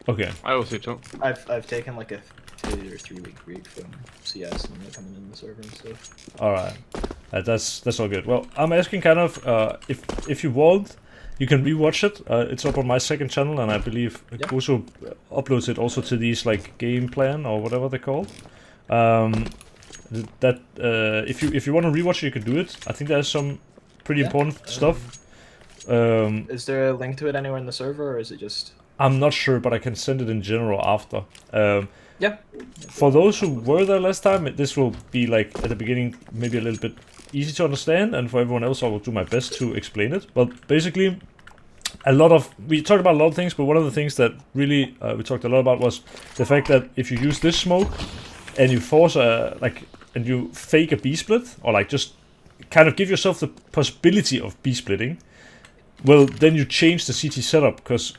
Okay. I also too. I've taken like a 2 or 3 week break from CS and like coming in the server and stuff. All right. That's all good. Well, I'm asking kind of if you want, you can rewatch it. It's up on my second channel, and I believe Kuso uploads it also to these like game plan or whatever they're called. If you want to rewatch it, you can do it. I think there's some pretty important stuff. Is there a link to it anywhere in the server, or is it just? I'm not sure, but I can send it in general after. Yeah. For those who were there last time, this will be like at the beginning maybe a little bit easy to understand, and for everyone else I will do my best to explain it. But basically, we talked about a lot of things, but one of the things that really we talked a lot about was the fact that if you use this smoke and you force and you fake a B-split, or like just kind of give yourself the possibility of B-splitting, well, then you change the CT setup, because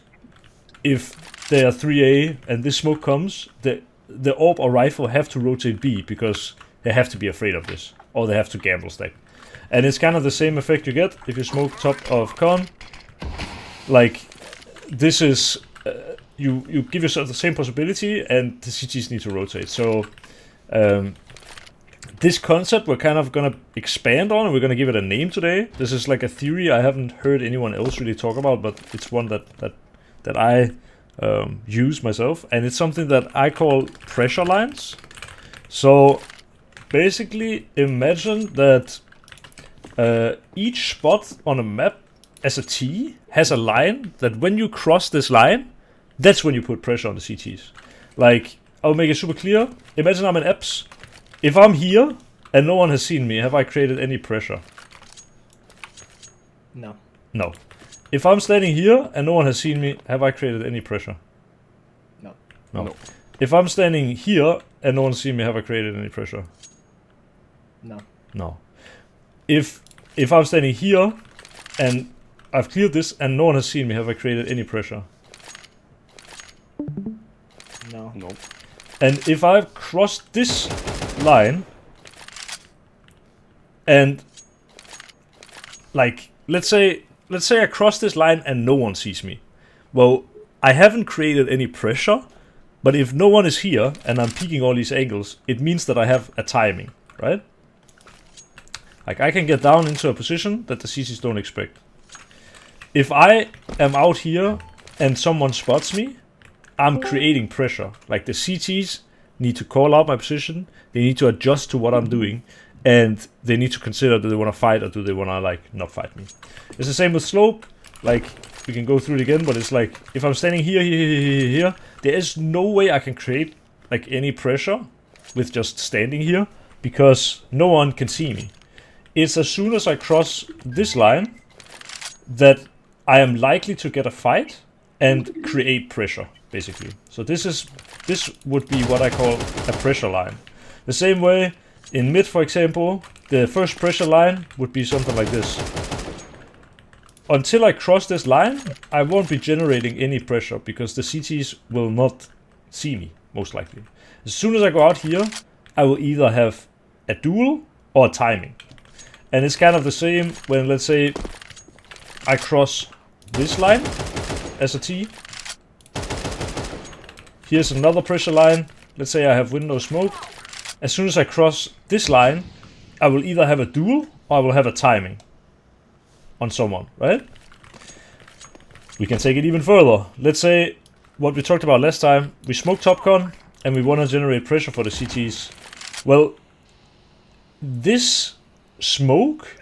if they are 3A and this smoke comes, the AWP or rifle have to rotate B, because they have to be afraid of this, or they have to gamble stack. And it's kind of the same effect you get if you smoke top of con. Like, this is, you give yourself the same possibility, and the CTs need to rotate. So, this concept we're kind of gonna expand on, and we're gonna give it a name today. This is like a theory I haven't heard anyone else really talk about, but it's one that I use myself, and it's something that I call pressure lines. So basically, imagine that each spot on a map as a T has a line that when you cross this line, that's when you put pressure on the CTs. Like, I'll make it super clear. Imagine I'm in EPS. If I'm here and no one has seen me, have I created any pressure? No. No. If I'm standing here and no one has seen me, have I created any pressure? No. No. If I'm standing here and no one's seen me, have I created any pressure? No. No. If I'm standing here and I've cleared this and no one has seen me, have I created any pressure? No. No. And if I've crossed this line and like let's say I cross this line and no one sees me. Well, I haven't created any pressure, but if no one is here and I'm peeking all these angles, it means that I have a timing, right? Like, I can get down into a position that the CCs don't expect. If I am out here and someone spots me, I'm creating pressure. Like, the CTs need to call out my position, they need to adjust to what I'm doing, and they need to consider, do they want to fight or do they want to, like, not fight me. It's the same with slope. Like, we can go through it again, but it's like, if I'm standing here, there is no way I can create, like, any pressure with just standing here, because no one can see me. It's as soon as I cross this line that I am likely to get a fight and create pressure, basically. So this would be what I call a pressure line. The same way in mid, for example, the first pressure line would be something like this. Until I cross this line, I won't be generating any pressure because the CTs will not see me, most likely. As soon as I go out here, I will either have a duel or a timing. And it's kind of the same when, let's say, I cross this line as a T. Here's another pressure line. Let's say I have window smoke. As soon as I cross this line, I will either have a duel or I will have a timing on someone, right? We can take it even further. Let's say what we talked about last time. We smoke TopCon and we want to generate pressure for the CTs. Well, this smoke,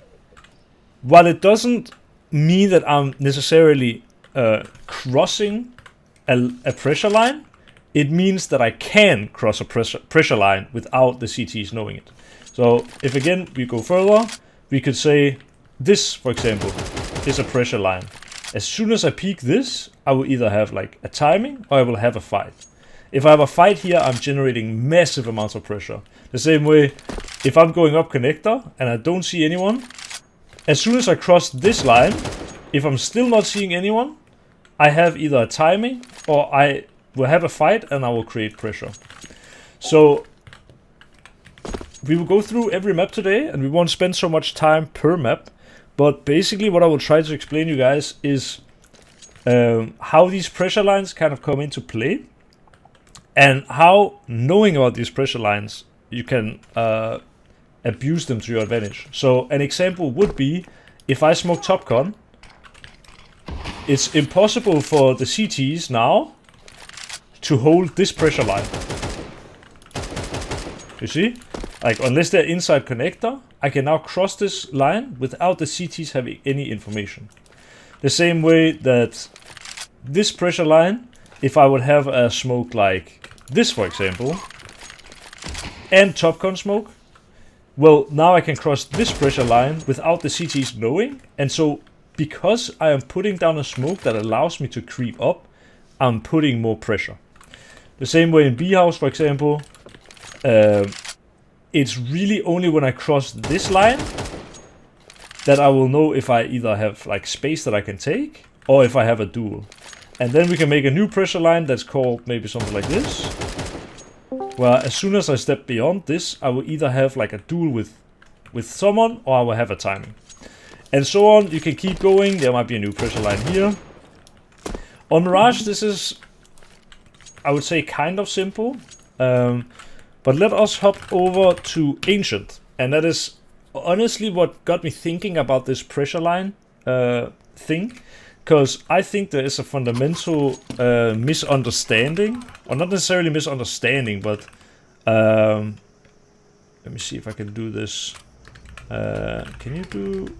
while it doesn't mean that I'm necessarily crossing a pressure line, it means that I can cross a pressure line without the CTs knowing it. So if again we go further, we could say this, for example, is a pressure line. As soon as I peek this, I will either have like a timing or I will have a fight. If I have a fight here, I'm generating massive amounts of pressure. The same way, if I'm going up connector and I don't see anyone, as soon as I cross this line, if I'm still not seeing anyone, I have either a timing or I will have a fight and I will create pressure. So we will go through every map today and we won't spend so much time per map. But basically what I will try to explain you guys is how these pressure lines kind of come into play, and how knowing about these pressure lines you can abuse them to your advantage. So an example would be, if I smoke top con, it's impossible for the CTs now to hold this pressure line. You see? Like, unless they're inside connector, I can now cross this line without the CTs having any information. The same way that this pressure line, if I would have a smoke like this, for example, and top con smoke, well, now I can cross this pressure line without the CTs knowing, and so because I am putting down a smoke that allows me to creep up, I'm putting more pressure. The same way in B house, for example, it's really only when I cross this line that I will know if I either have like space that I can take, or if I have a duel. And then we can make a new pressure line that's called maybe something like this, where as soon as I step beyond this, I will either have like a duel with someone, or I will have a timing. And so on, you can keep going. There might be a new pressure line here. On Mirage, this is, I would say, kind of simple. But let us hop over to Ancient. And that is honestly what got me thinking about this pressure line thing. Because I think there is a fundamental misunderstanding. Or not necessarily misunderstanding, but... let me see if I can do this. Can you do...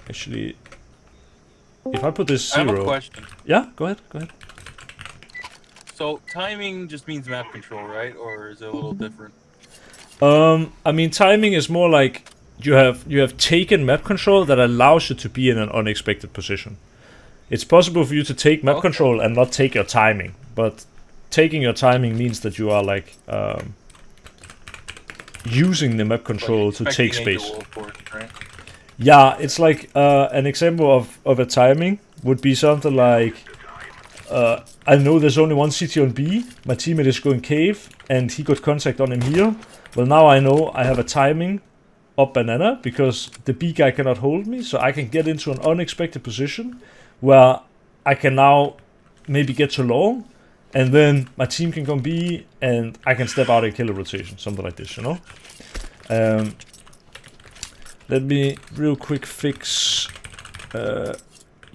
Actually... If I put this 0... I have a question. Yeah, go ahead. So timing just means map control, right? Or is it a little different? I mean, timing is more like you have taken map control that allows you to be in an unexpected position. It's possible for you to take map control and not take your timing, but taking your timing means that you are like using the map control to take space. Right? Yeah, it's like an example of a timing would be something like, I know there's only one CT on B, my teammate is going cave, and he got contact on him here. Well, now I know I have a timing up banana, because the B guy cannot hold me, so I can get into an unexpected position, where I can now maybe get to long, and then my team can come B, and I can step out and kill a rotation, something like this, you know? Let me real quick fix...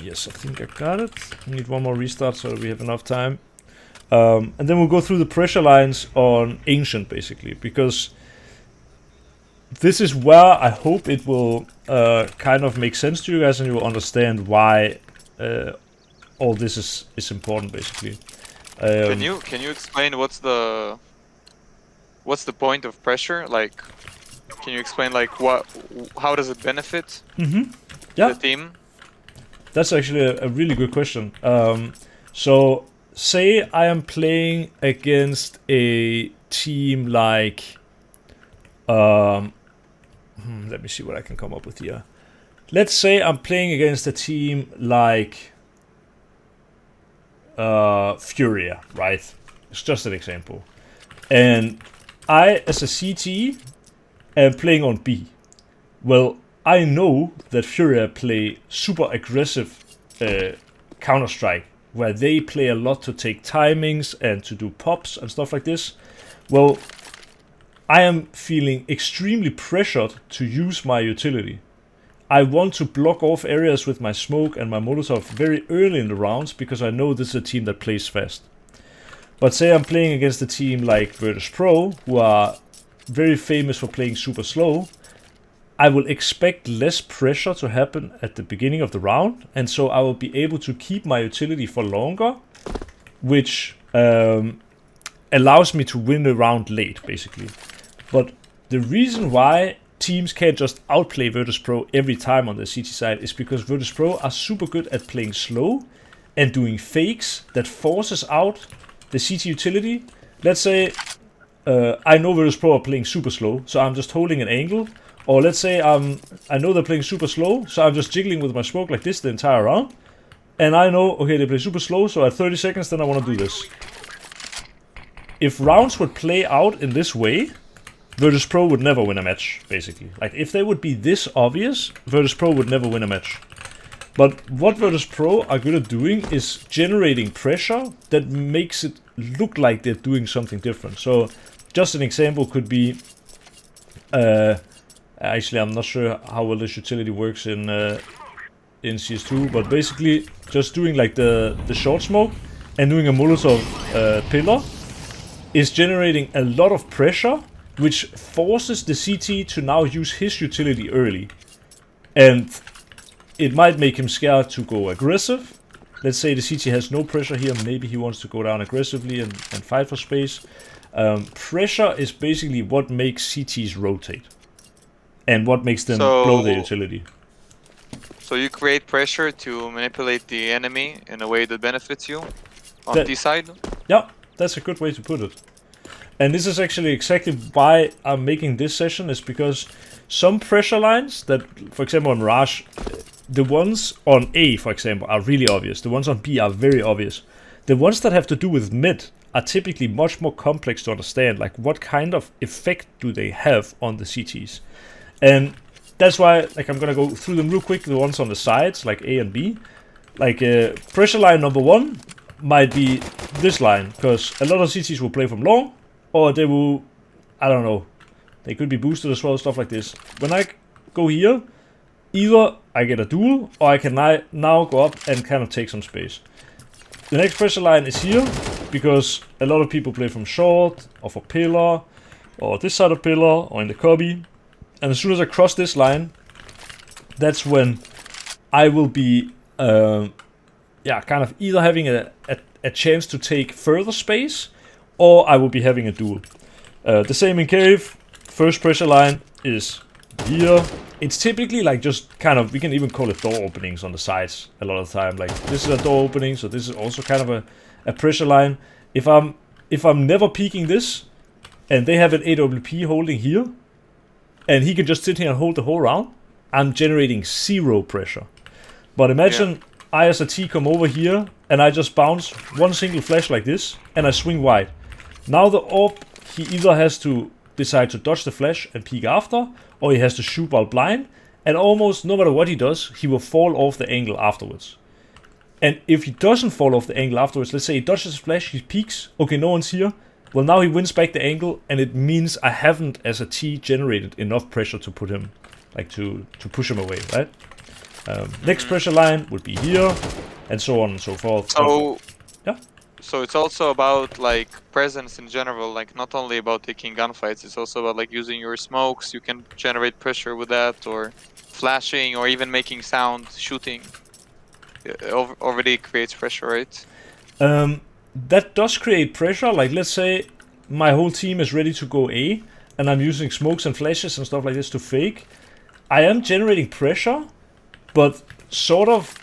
yes, I think I got it. I need one more restart so that we have enough time. And then we'll go through the pressure lines on Ancient, basically, because this is where I hope it will kind of make sense to you guys, and you will understand why all this is important, basically. Can you explain what's the point of pressure? Like, can you explain like how does it benefit the team? That's actually a really good question. So, say I am playing against a team like... let me see what I can come up with here. Let's say I'm playing against a team like... Furia, right? It's just an example. And I, as a CT, am playing on B. Well, I know that Furia play super aggressive Counter-Strike, where they play a lot to take timings and to do pops and stuff like this. Well, I am feeling extremely pressured to use my utility. I want to block off areas with my smoke and my Molotov very early in the rounds, because I know this is a team that plays fast. But say I'm playing against a team like Virtus Pro, who are very famous for playing super slow, I will expect less pressure to happen at the beginning of the round, and so I will be able to keep my utility for longer, which allows me to win the round late, basically. But the reason why teams can't just outplay Virtus Pro every time on the CT side is because Virtus Pro are super good at playing slow and doing fakes that forces out the CT utility. Let's say I know Virtus Pro are playing super slow, so I'm just holding an angle. Or let's say I know they're playing super slow, so I'm just jiggling with my smoke like this the entire round. And I know, okay, they play super slow, so at 30 seconds then I want to do this. If rounds would play out in this way, Virtus Pro would never win a match, basically. Like, if they would be this obvious, Virtus Pro would never win a match. But what Virtus Pro are good at doing is generating pressure that makes it look like they're doing something different. So just an example could be, actually I'm not sure how well this utility works in CS2, but basically just doing like the short smoke and doing a Molotov pillar is generating a lot of pressure, which forces the CT to now use his utility early. And it might make him scared to go aggressive. Let's say the CT has no pressure here, maybe he wants to go down aggressively and fight for space. Pressure is basically what makes CTs rotate. And what makes them blow their utility. So you create pressure to manipulate the enemy in a way that benefits you on the side? Yeah, that's a good way to put it. And this is actually exactly why I'm making this session, is because some pressure lines that, for example on Mirage, the ones on A, for example, are really obvious. The ones on B are very obvious. The ones that have to do with mid are typically much more complex to understand, like what kind of effect do they have on the CTs. And that's why, like, I'm gonna go through them real quick, the ones on the sides, like A and B. Like, pressure line number 1 might be this line, because a lot of CTs will play from long, or they will, I don't know, they could be boosted as well, stuff like this. When I go here, either I get a duel, or I can now go up and kind of take some space. The next pressure line is here, because a lot of people play from short, or for pillar, or this side of pillar, or in the cubby. And as soon as I cross this line, that's when I will be, kind of either having a chance to take further space, or I will be having a duel. The same in cave. First pressure line is here. It's typically like just kind of, we can even call it door openings on the sides a lot of the time. Like this is a door opening, so this is also kind of a pressure line. If I'm never peeking this, and they have an AWP holding here, and he can just sit here and hold the whole round, I'm generating 0 pressure. But imagine I as a T come over here, and I just bounce one single flash like this, and I swing wide. Now the AWP, he either has to decide to dodge the flash and peek after, or he has to shoot while blind, and almost no matter what he does, he will fall off the angle afterwards. And if he doesn't fall off the angle afterwards, let's say he dodges the flash, he peeks, okay, no one's here. Well, now he wins back the angle, and it means I haven't, as a T, generated enough pressure to put him, like to push him away, right? Next pressure line would be here, and so on and so forth. So, yeah. So it's also about like presence in general, like not only about taking gunfights, it's also about like using your smokes. You can generate pressure with that, or flashing, or even making sound, shooting. It already creates pressure, right? That does create pressure. Like, let's say my whole team is ready to go A, and I'm using smokes and flashes and stuff like this to fake. I am generating pressure, but sort of,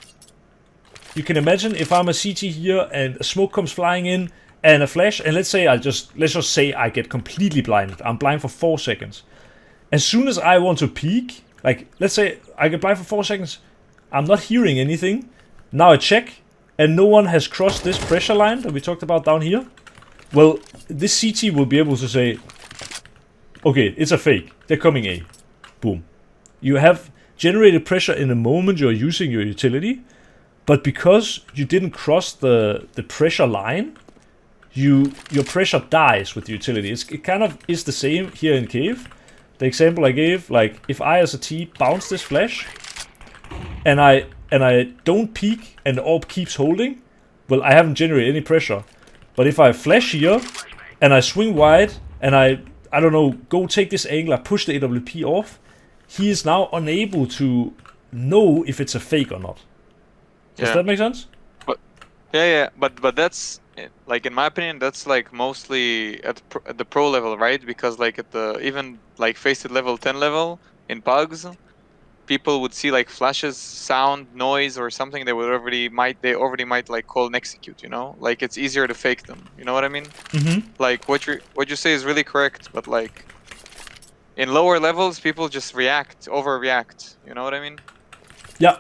you can imagine if I'm a CT here and a smoke comes flying in and a flash, and let's just say I get completely blinded. I'm blind for 4 seconds. As soon as I want to peek, like, let's say I get blind for 4 seconds, I'm not hearing anything. Now I check, and no one has crossed this pressure line that we talked about down here. Well, this CT will be able to say, okay, it's a fake. They're coming A. Boom. You have generated pressure in the moment you're using your utility, but because you didn't cross the pressure line, your pressure dies with the utility. It kind of is the same here in cave. The example I gave, like if I as a T bounce this flash, and I don't peek and the AWP keeps holding, well, I haven't generated any pressure. But if I flash here and I swing wide and I don't know, go take this angle, I push the AWP off, he is now unable to know if it's a fake or not. Does that make sense? But but that's, like, in my opinion, that's like mostly at the pro level, right? Because like at the even like faced level 10 level in pugs, people would see like flashes, sound, noise, or something. They already might like call and execute. You know, like it's easier to fake them. You know what I mean? Mm-hmm. Like what you say is really correct, but like in lower levels, people just overreact. You know what I mean? Yeah.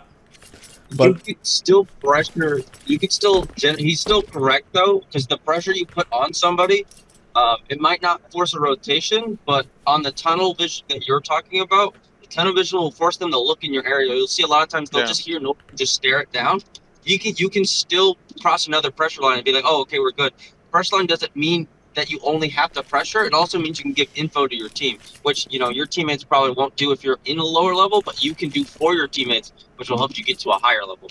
But you could still pressure. You could still. He's still correct though, because the pressure you put on somebody, it might not force a rotation, but on the tunnel vision that you're talking about, tunnel vision will force them to look in your area. You'll see a lot of times they'll Yeah. just hear noise and just stare it down. You can still cross another pressure line and be like, oh, okay, we're good. Pressure line doesn't mean that you only have to pressure. It also means you can give info to your team, which your teammates probably won't do if you're in a lower level, but you can do for your teammates, which will help you get to a higher level.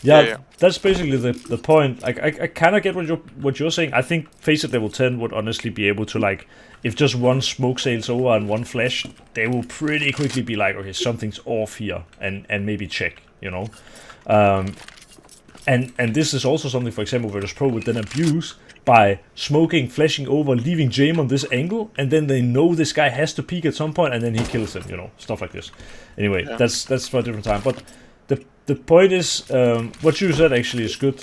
Yeah, that's basically the point. Like, I kind of get what you're saying. I think Faceit level 10 would honestly be able to, like, if just one smoke sails over and one flash, they will pretty quickly be like, okay, something's off here, and maybe check, you know. And this is also something, for example, Virtus Pro would then abuse by smoking, flashing over, leaving Jame on this angle, and then they know this guy has to peek at some point, and then he kills him, you know, stuff like this. Anyway, that's for a different time. But the point is, what you said actually is good.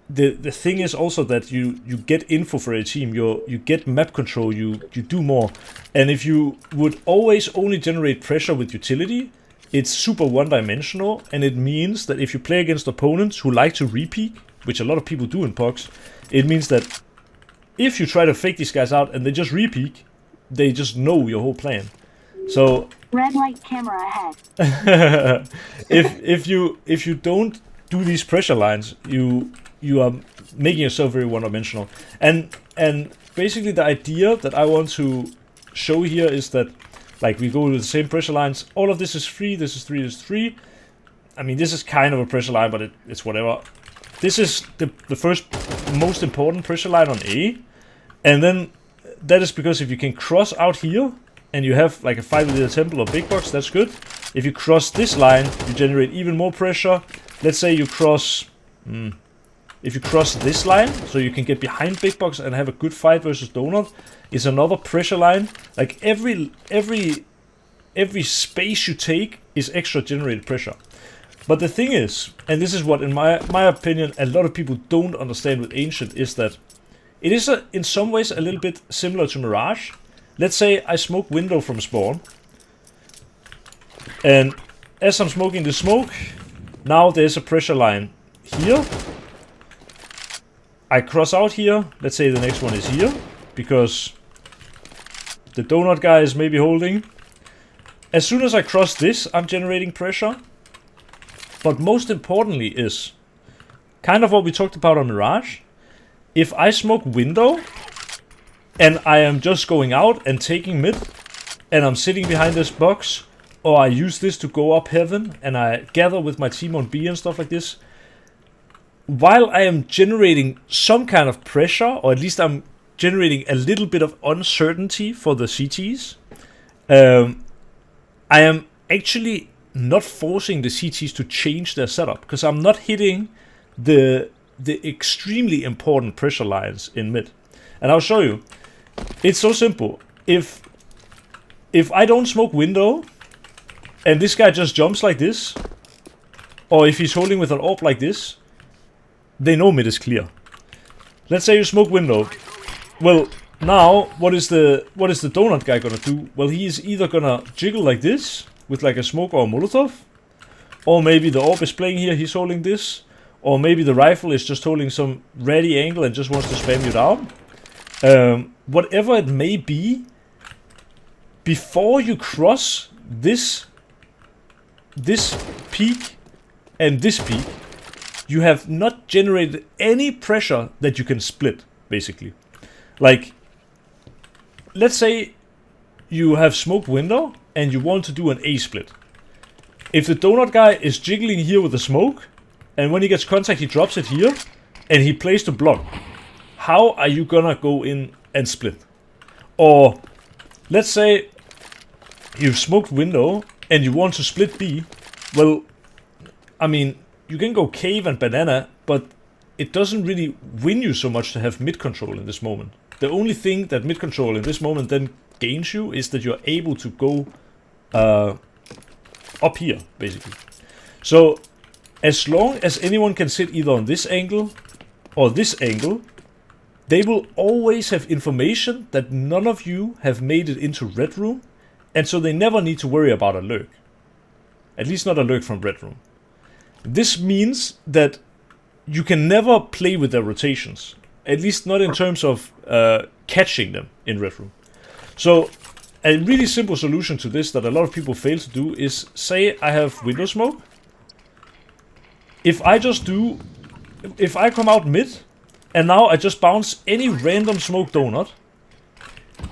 The thing is also that you get info for a team, you get map control, you do more. And if you would always only generate pressure with utility, it's super one-dimensional, and it means that if you play against opponents who like to re-peek, which a lot of people do in POCs, it means that if you try to fake these guys out and they just re-peek, they just know your whole plan. So red light camera ahead. if you don't do these pressure lines, you are making yourself very one-dimensional. And basically the idea that I want to show here is that, like, we go with the same pressure lines. All of this is free. This is 3. This is 3. I mean, this is kind of a pressure line, but it's whatever. This is the first most important pressure line on A, and then that is because if you can cross out here and you have like a 5-liter temple or big box, that's good. If you cross this line, you generate even more pressure. Let's say you cross, if you cross this line, so you can get behind big box and have a good fight versus Donut, is another pressure line. Like every space you take is extra generated pressure. But the thing is, and this is what in my opinion a lot of people don't understand with Ancient, is that it is in some ways a little bit similar to Mirage. Let's say I smoke window from spawn, and as I'm smoking the smoke, now there's a pressure line here. I cross out here, let's say the next one is here, because the donut guy is maybe holding. As soon as I cross this, I'm generating pressure. But most importantly is kind of what we talked about on Mirage. If I smoke window and I am just going out and taking mid and I'm sitting behind this box, or I use this to go up heaven and I gather with my team on B and stuff like this, while I am generating some kind of pressure, or at least I'm generating a little bit of uncertainty for the CTs, I am actually not forcing the CTs to change their setup, because I'm not hitting the extremely important pressure lines in mid. And I'll show you. It's so simple. If I don't smoke window and this guy just jumps like this, or if he's holding with an AWP like this, they know mid is clear. Let's say you smoke window. Well, now what is the donut guy gonna do? Well, he is either gonna jiggle like this with like a smoke or a Molotov, or maybe the AWP is playing here, he's holding this, or maybe the rifle is just holding some ready angle and just wants to spam you down. Whatever it may be, before you cross this peak and this peak, you have not generated any pressure that you can split, basically. Like, let's say you have smoked window and you want to do an A split. If the donut guy is jiggling here with the smoke, and when he gets contact he drops it here, and he plays to block, how are you gonna go in and split? Or let's say you've smoked window and you want to split B. Well, I mean, you can go cave and banana, but it doesn't really win you so much to have mid control in this moment. The only thing that mid control in this moment then gains you is that you're able to go up here, basically. So as long as anyone can sit either on this angle or this angle, they will always have information that none of you have made it into red room, and so they never need to worry about a lurk. At least not a lurk from red room. This means that you can never play with their rotations, at least not in terms of catching them in red room. So a really simple solution to this that a lot of people fail to do is, say I have window smoke. If I come out mid, and now I just bounce any random smoke donut,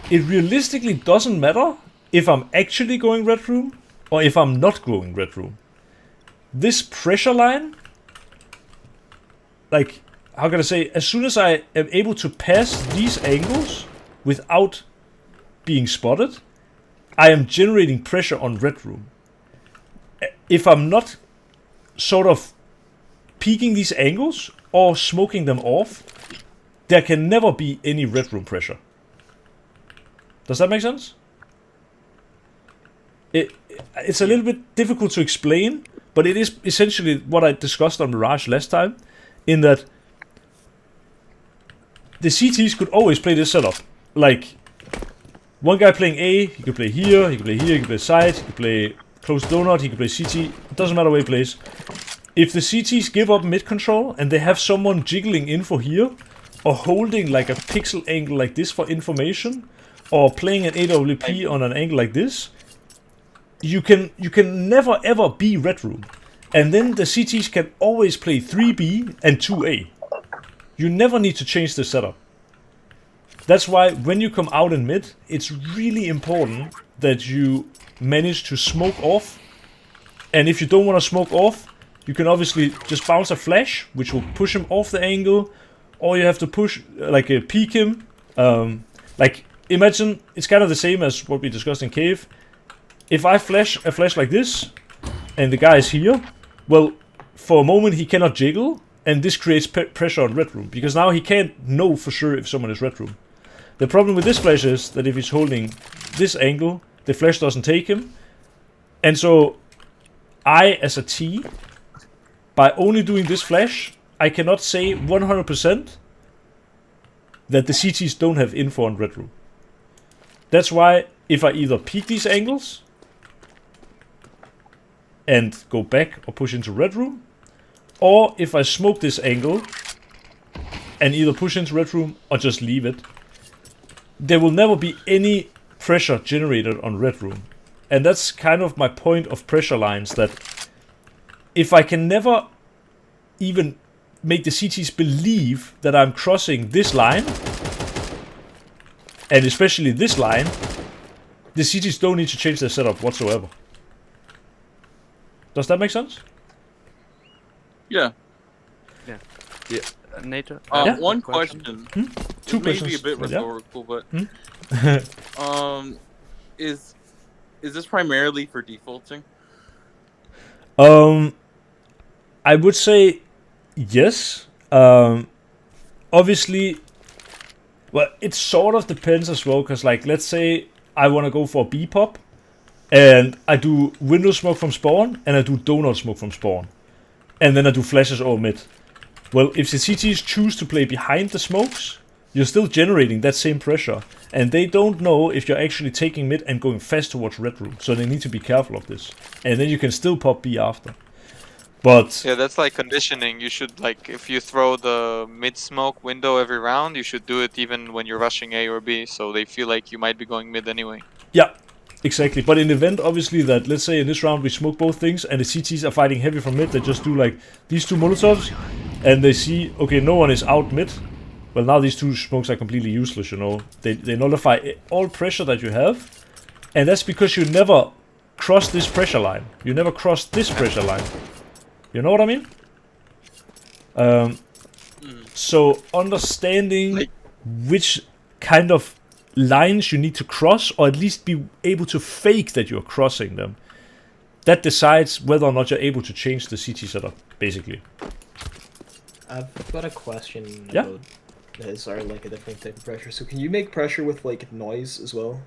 it realistically doesn't matter if I'm actually going red room or if I'm not going red room. This pressure line, like, how can I say, as soon as I am able to pass these angles without being spotted, I am generating pressure on red room. If I'm not sort of peeking these angles or smoking them off, there can never be any red room pressure. Does that make sense? It's a little bit difficult to explain, but it is essentially what I discussed on Mirage last time, in that the CTs could always play this setup. Like, one guy playing A, he could play here, he could play here, he could play side, he could play close donut, he could play CT. It doesn't matter where he plays. If the CTs give up mid control and they have someone jiggling in for here, or holding like a pixel angle like this for information, or playing an AWP on an angle like this, you can never ever be red room. And then the CTs can always play 3B and 2A. You never need to change the setup. That's why when you come out in mid, it's really important that you manage to smoke off. And if you don't want to smoke off, you can obviously just bounce a flash, which will push him off the angle, or you have to push, like, peek him. Like, imagine, it's kind of the same as what we discussed in Cave. If I flash a flash like this, and the guy is here, well, for a moment he cannot jiggle, and this creates pressure on red room, because now he can't know for sure if someone is red room. The problem with this flash is that if he's holding this angle, the flash doesn't take him. And so, I, as a T, by only doing this flash, I cannot say 100% that the CTs don't have info on red room. That's why if I either peek these angles and go back or push into red room, or if I smoke this angle and either push into red room or just leave it, there will never be any pressure generated on red room. And that's kind of my point of pressure lines, that if I can never even make the CTs believe that I'm crossing this line, and especially this line, the CTs don't need to change their setup whatsoever. Does that make sense? Yeah. Nato? Yeah. One question. Two This may questions. be a bit Yeah. rhetorical, but is this primarily for defaulting? I would say yes. Obviously, well, it sort of depends as well, because, like, let's say I want to go for a B pop, and I do window smoke from spawn, and I do donut smoke from spawn, and then I do flashes over mid. Well, if the CTs choose to play behind the smokes, you're still generating that same pressure, and they don't know if you're actually taking mid and going fast towards red room, so they need to be careful of this. And then you can still pop B after. But Yeah, that's like conditioning. You should, like, if you throw the mid smoke window every round, you should do it even when you're rushing A or B, so they feel like you might be going mid anyway. yeah, exactly. But in the event, obviously, that, let's say in this round we smoke both things, and the CTs are fighting heavy from mid, they just do like these two Molotovs, and they see, okay, no one is out mid. Well, now these two smokes are completely useless, you know. They nullify all pressure that you have, and that's because you never cross this pressure line. You never cross this pressure line. You know what I mean? So understanding which kind of lines you need to cross, or at least be able to fake that you're crossing them, that decides whether or not you're able to change the CT setup, basically. I've got a question Yeah. about this, or like a different type of pressure. So can you make pressure with like noise as well?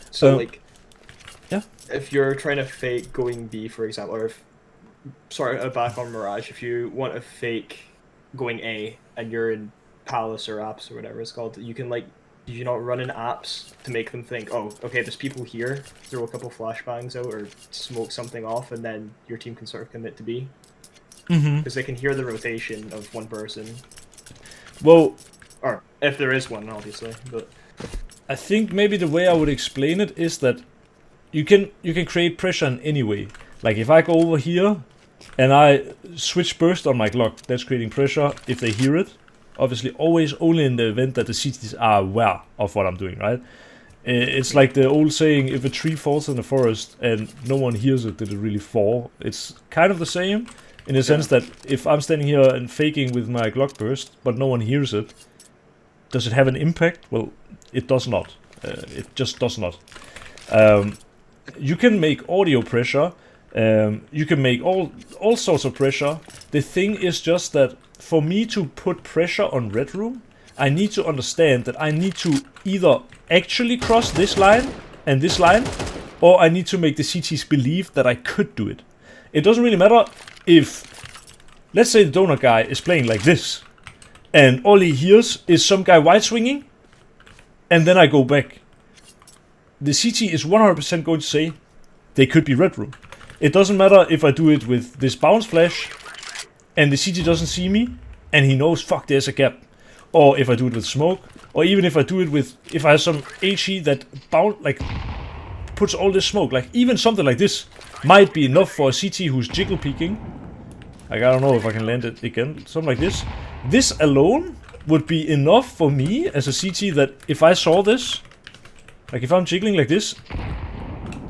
So like, yeah. if you're trying to fake going B, for example, or if, sorry, back on Mirage, if you want to fake going A and you're in Palace or Apps or whatever it's called, you can, like, do you not run in apps to make them think, oh, okay, there's people here, throw a couple flashbangs out or smoke something off, and then your team can sort of commit to B? Because they can hear the rotation of one person. Well, Or if there is one, obviously. But I think maybe the way I would explain it is that you can create pressure in any way. Like if I go over here and I switch burst on my Glock, that's creating pressure if they hear it. Obviously, always only in the event that the CTs are aware of what I'm doing, right? It's like the old saying, if a tree falls in the forest and no one hears it, did it really fall? It's kind of the same, in the sense that if I'm standing here and faking with my Glock burst, but no one hears it, does it have an impact? Well, it does not. It just does not. You can make audio pressure. You can make all sorts of pressure. The thing is just that for me to put pressure on Red Room, I need to understand that I need to either actually cross this line and this line, or I need to make the CTs believe that I could do it. It doesn't really matter if, let's say the donut guy is playing like this, and all he hears is some guy wide swinging, and then I go back. The CT is 100% going to say they could be Red Room. It doesn't matter if I do it with this bounce flash, and the CT doesn't see me, and he knows, fuck, there's a gap. Or if I do it with smoke, or even if I do it with, if I have some HE that puts all this smoke, like even something like this might be enough for a CT who's jiggle peeking. Like, I don't know if I can land it again, something like this. This alone would be enough for me as a CT that if I saw this, like if I'm jiggling like this,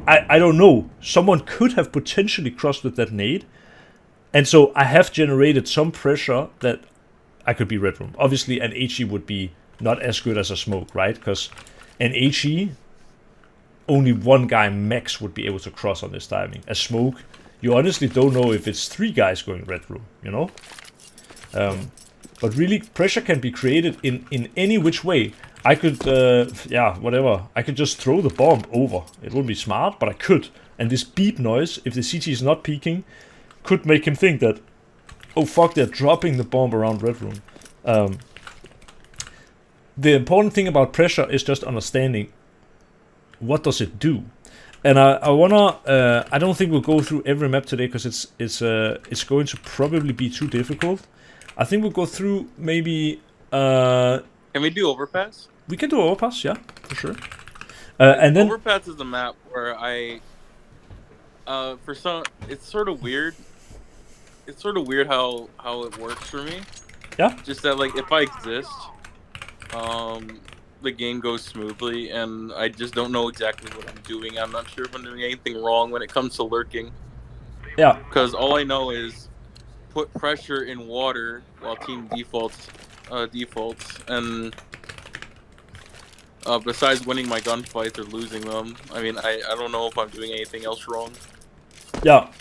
I don't know, someone could have potentially crossed with that nade. And so I have generated some pressure that I could be Red Room. Obviously an HE would be not as good as a smoke, right? Because an HE, only one guy max would be able to cross on this timing. A smoke, you honestly don't know if it's 3 guys going Red Room, you know? But really, pressure can be created in any which way. I could, whatever. I could just throw the bomb over. It wouldn't be smart, but I could. And this beep noise, if the CT is not peeking, could make him think that, oh fuck, they're dropping the bomb around Red Room. The important thing about pressure is just understanding what does it do. And I wanna, I don't think we'll go through every map today because it's going to probably be too difficult. I think we'll go through maybe. Can we do Overpass? We can do Overpass, yeah, for sure. And then Overpass is a map where for some, it's sort of weird. It's sort of weird how it works for me. Yeah. Just that, like, if I exist, the game goes smoothly, and I just don't know exactly what I'm doing. I'm not sure if I'm doing anything wrong when it comes to lurking. Yeah. Because all I know is put pressure in water while team defaults, and besides winning my gunfights or losing them, I mean, I don't know if I'm doing anything else wrong. Yeah,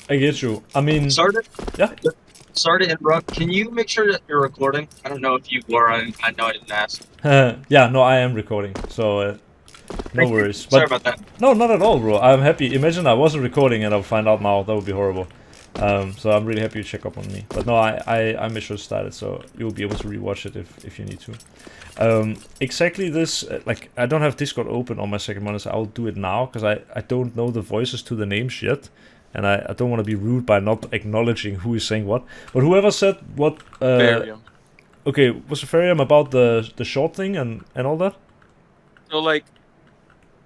I get you. I mean, Sorry to interrupt. Can you make sure that you're recording? I don't know if you were. I know I didn't ask. yeah, no, I am recording, so no worries. Sorry about that. No, not at all, bro. I'm happy. Imagine I wasn't recording and I'll find out now. That would be horrible. So I'm really happy you check up on me. But no, I made sure to start it, so you'll be able to rewatch it if you need to. Exactly this, like, I don't have Discord open on my second monitor. I'll do it now, because I don't know the voices to the names yet. And I don't want to be rude by not acknowledging who is saying what. But whoever said what... Barium. Okay, was it Farium about the short thing and all that? So, like,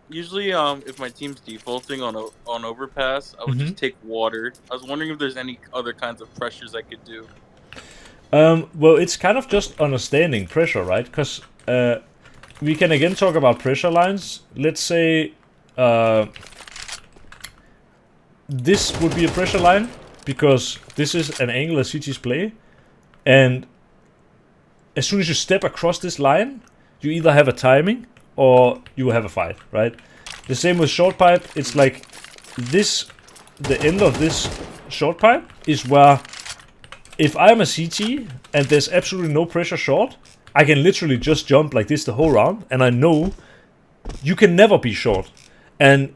usually, if my team's defaulting on Overpass, I would just take water. I was wondering if there's any other kinds of pressures I could do. Well, it's kind of just understanding pressure, right? Because we can again talk about pressure lines. Let's say this would be a pressure line, because this is an angle that CTs play. And as soon as you step across this line, you either have a timing or you will have a fight, right? The same with short pipe. It's like this, the end of this short pipe is where if I'm a CT and there's absolutely no pressure short, I can literally just jump like this the whole round, and I know you can never be short. And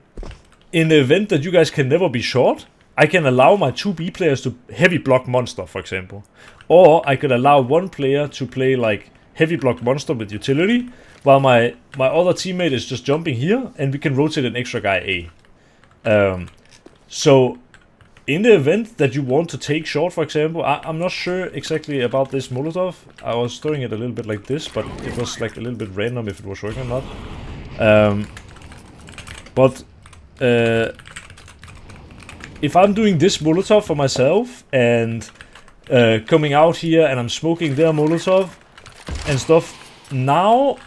in the event that you guys can never be short, I can allow my 2 B players to heavy block monster, for example. Or I could allow one player to play like heavy block monster with utility, while my other teammate is just jumping here, and we can rotate an extra guy A. So in the event that you want to take short, for example, I'm not sure exactly about this Molotov. I was throwing it a little bit like this, but it was like a little bit random if it was working or not. But if I'm doing this Molotov for myself and coming out here and I'm smoking their Molotov and stuff, now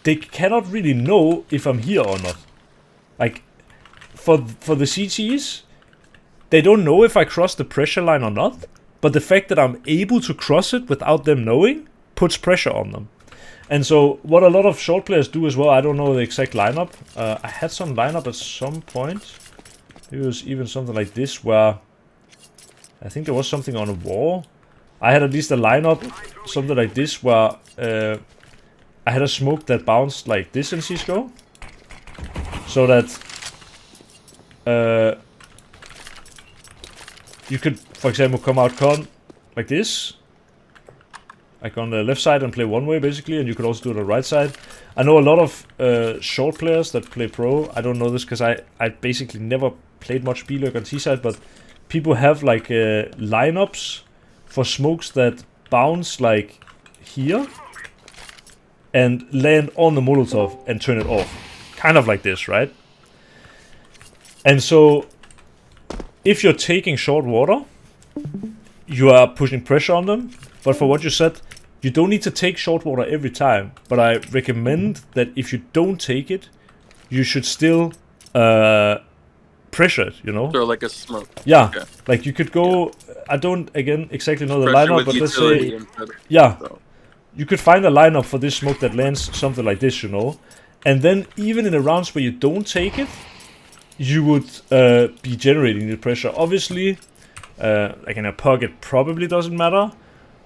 they cannot really know if I'm here or not. Like, for the CTs, they don't know if I cross the pressure line or not, but the fact that I'm able to cross it without them knowing puts pressure on them. And so what a lot of short players do as well, I don't know the exact lineup. I had some lineup at some point. It was even something like this where I think there was something on a wall. I had at least a lineup, something like this, where I had a smoke that bounced like this in CSGO. So that you could, for example, come out con like this. Like on the left side and play one way basically, and you could also do it on the right side. I know a lot of short players that play pro. I don't know this because I basically never played much B-Lurk on T-side, but people have like lineups for smokes that bounce like here and land on the Molotov and turn it off. Kind of like this, right? And so if you're taking short water, you are pushing pressure on them. But for what you said, you don't need to take short water every time. But I recommend that if you don't take it, you should still pressure it, you know? Throw like a smoke. Yeah, Okay. like you could go, I don't, again, exactly know the Pressure lineup, with but let's utility say, instead. yeah, So, you could find a lineup for this smoke that lands something like this, you know? And then even in the rounds where you don't take it, you would be generating the pressure. Obviously, like in a pug, it probably doesn't matter.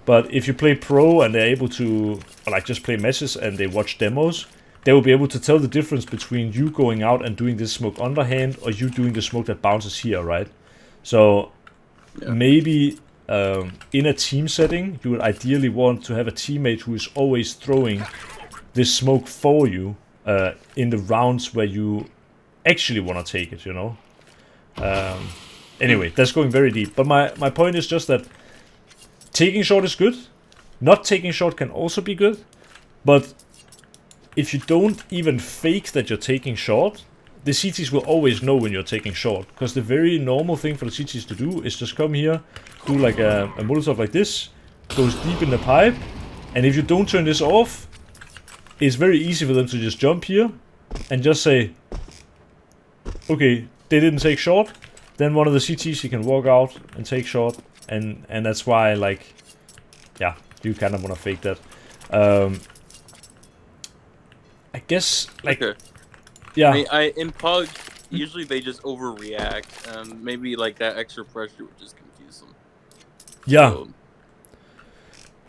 But if you play pro and they're able to, or like just play messes and they watch demos, they will be able to tell the difference between you going out and doing this smoke underhand or you doing the smoke that bounces here, right? So Yeah. maybe in a team setting, you would ideally want to have a teammate who is always throwing this smoke for you in the rounds where you actually want to take it, you know? Anyway, that's going very deep. But my point is just that taking short is good. Not taking short can also be good. But if you don't even fake that you're taking short, the CTs will always know when you're taking short. Because the very normal thing for the CTs to do is just come here, do like a Molotov like this, goes deep in the pipe, and if you don't turn this off, it's very easy for them to just jump here and just say, okay, they didn't take short, then one of the CTs you can walk out and take short, and that's why, like, yeah, you kind of want to fake that. I guess, like, okay. yeah, I in pug usually they just overreact, and maybe like that extra pressure would just confuse them. yeah, So,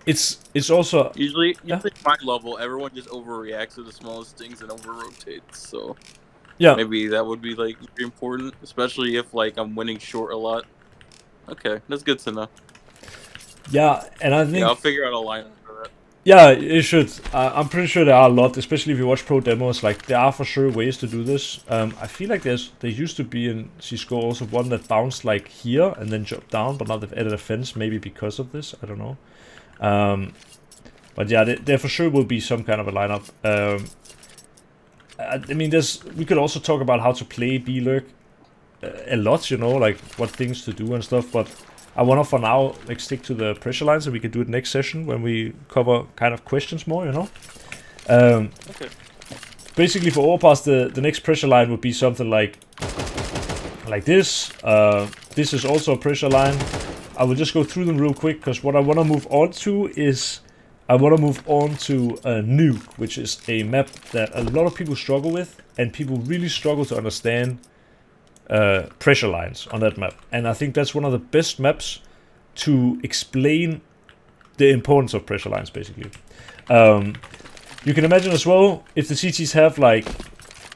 it's also, usually Yeah. at my level, everyone just overreacts to the smallest things and over rotates. So yeah, maybe that would be like very important, especially if like I'm winning short a lot. Okay, that's good to know. yeah, and I think, Yeah, I'll figure out a lineup for that. yeah, you should. I'm pretty sure there are a lot, especially if you watch pro demos. Like, there are for sure ways to do this. I feel like there used to be in CSGO also one that bounced like here and then jumped down, but now they've added a fence, maybe because of this. I don't know. But yeah, there for sure will be some kind of a lineup. I mean, we could also talk about how to play B-Lurk a lot, you know, like what things to do and stuff. But I want to, for now, like stick to the pressure lines, and we can do it next session when we cover kind of questions more, you know. Okay. Basically, for Overpass, the next pressure line would be something like this. This is also a pressure line. I will just go through them real quick, because what I want to move on to is Nuke, which is a map that a lot of people struggle with, and people really struggle to understand pressure lines on that map. And I think that's one of the best maps to explain the importance of pressure lines, basically. You can imagine as well, if the CTs have like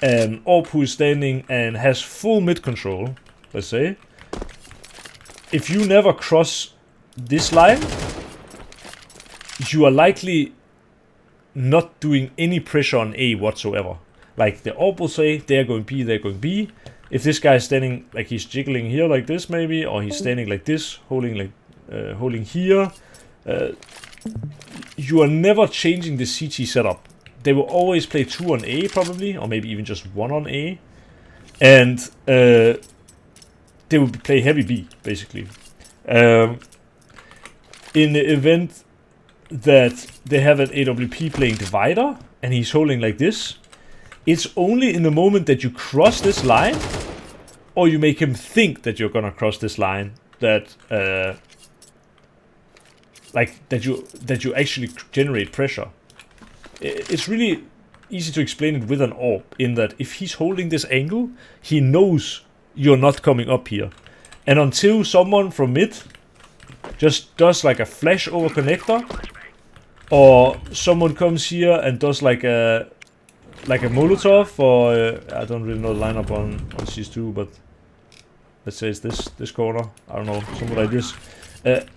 an AWP who is standing and has full mid control, let's say, if you never cross this line, you are likely not doing any pressure on A whatsoever. Like, the AWP will say, they're going B, they're going B. If this guy is standing, like he's jiggling here like this maybe, or he's standing like this, holding holding here, you are never changing the CT setup they will always play 2 on A probably, or maybe even just 1 on A, and they will play heavy B basically. In the event that they have an AWP playing divider and he's holding like this, it's only in the moment that you cross this line, or you make him think that you're gonna cross this line, that that you actually generate pressure. It's really easy to explain it with an AWP, in that if he's holding this angle, he knows you're not coming up here, and until someone from mid just does like a flash over connector, or someone comes here and does like a Molotov, or I don't really know the lineup on CS2, but let's say it's this corner, I don't know, something like this.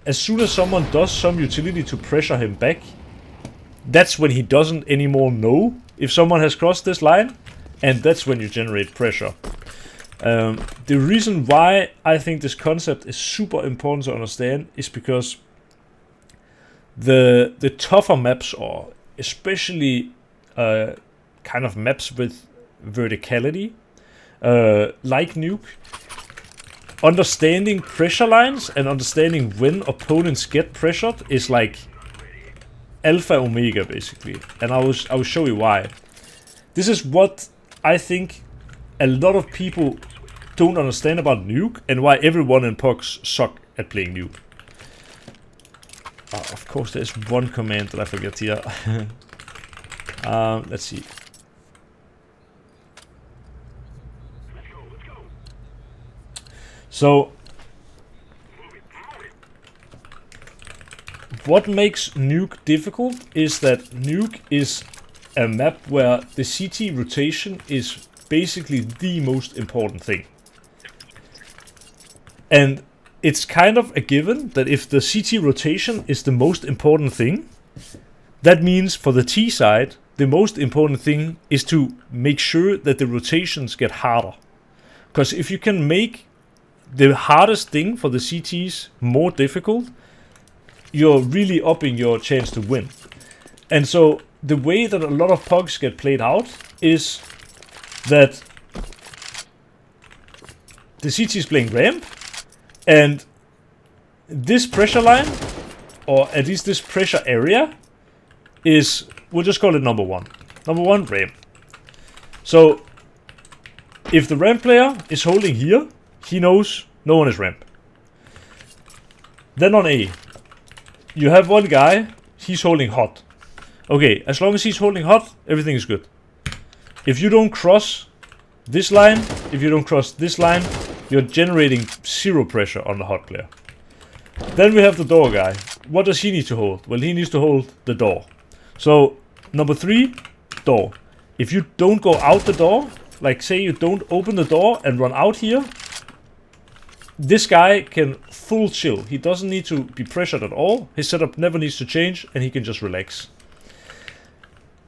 As soon as someone does some utility to pressure him back, that's when he doesn't anymore know if someone has crossed this line, and that's when you generate pressure. The reason why I think this concept is super important to understand is because the tougher maps, or especially kind of maps with verticality, like Nuke, understanding pressure lines and understanding when opponents get pressured is like alpha omega basically, and I will show you why. This is what I think a lot of people don't understand about Nuke, and why everyone in PUBG suck at playing Nuke. Of course there's one command that I forget here. Let's see. So, what makes Nuke difficult is that Nuke is a map where the CT rotation is basically the most important thing. And it's kind of a given that if the CT rotation is the most important thing, that means for the T side, the most important thing is to make sure that the rotations get harder. Because if you can make the hardest thing for the CTs more difficult, you're really upping your chance to win. And so the way that a lot of PUBGs get played out is that the CT is playing ramp, and this pressure line, or at least this pressure area, is, we'll just call it number 1. Number 1, ramp. So if the ramp player is holding here, he knows no one is ramp. Then on A, you have one guy, he's holding hot. Okay, as long as he's holding hot, everything is good. If you don't cross this line, if you don't cross this line, you're generating 0 pressure on the hot player. Then we have the door guy. What does he need to hold? Well, he needs to hold the door. So, number 3, door. If you don't go out the door, like say you don't open the door and run out here, this guy can full chill. He doesn't need to be pressured at all. His setup never needs to change, and he can just relax.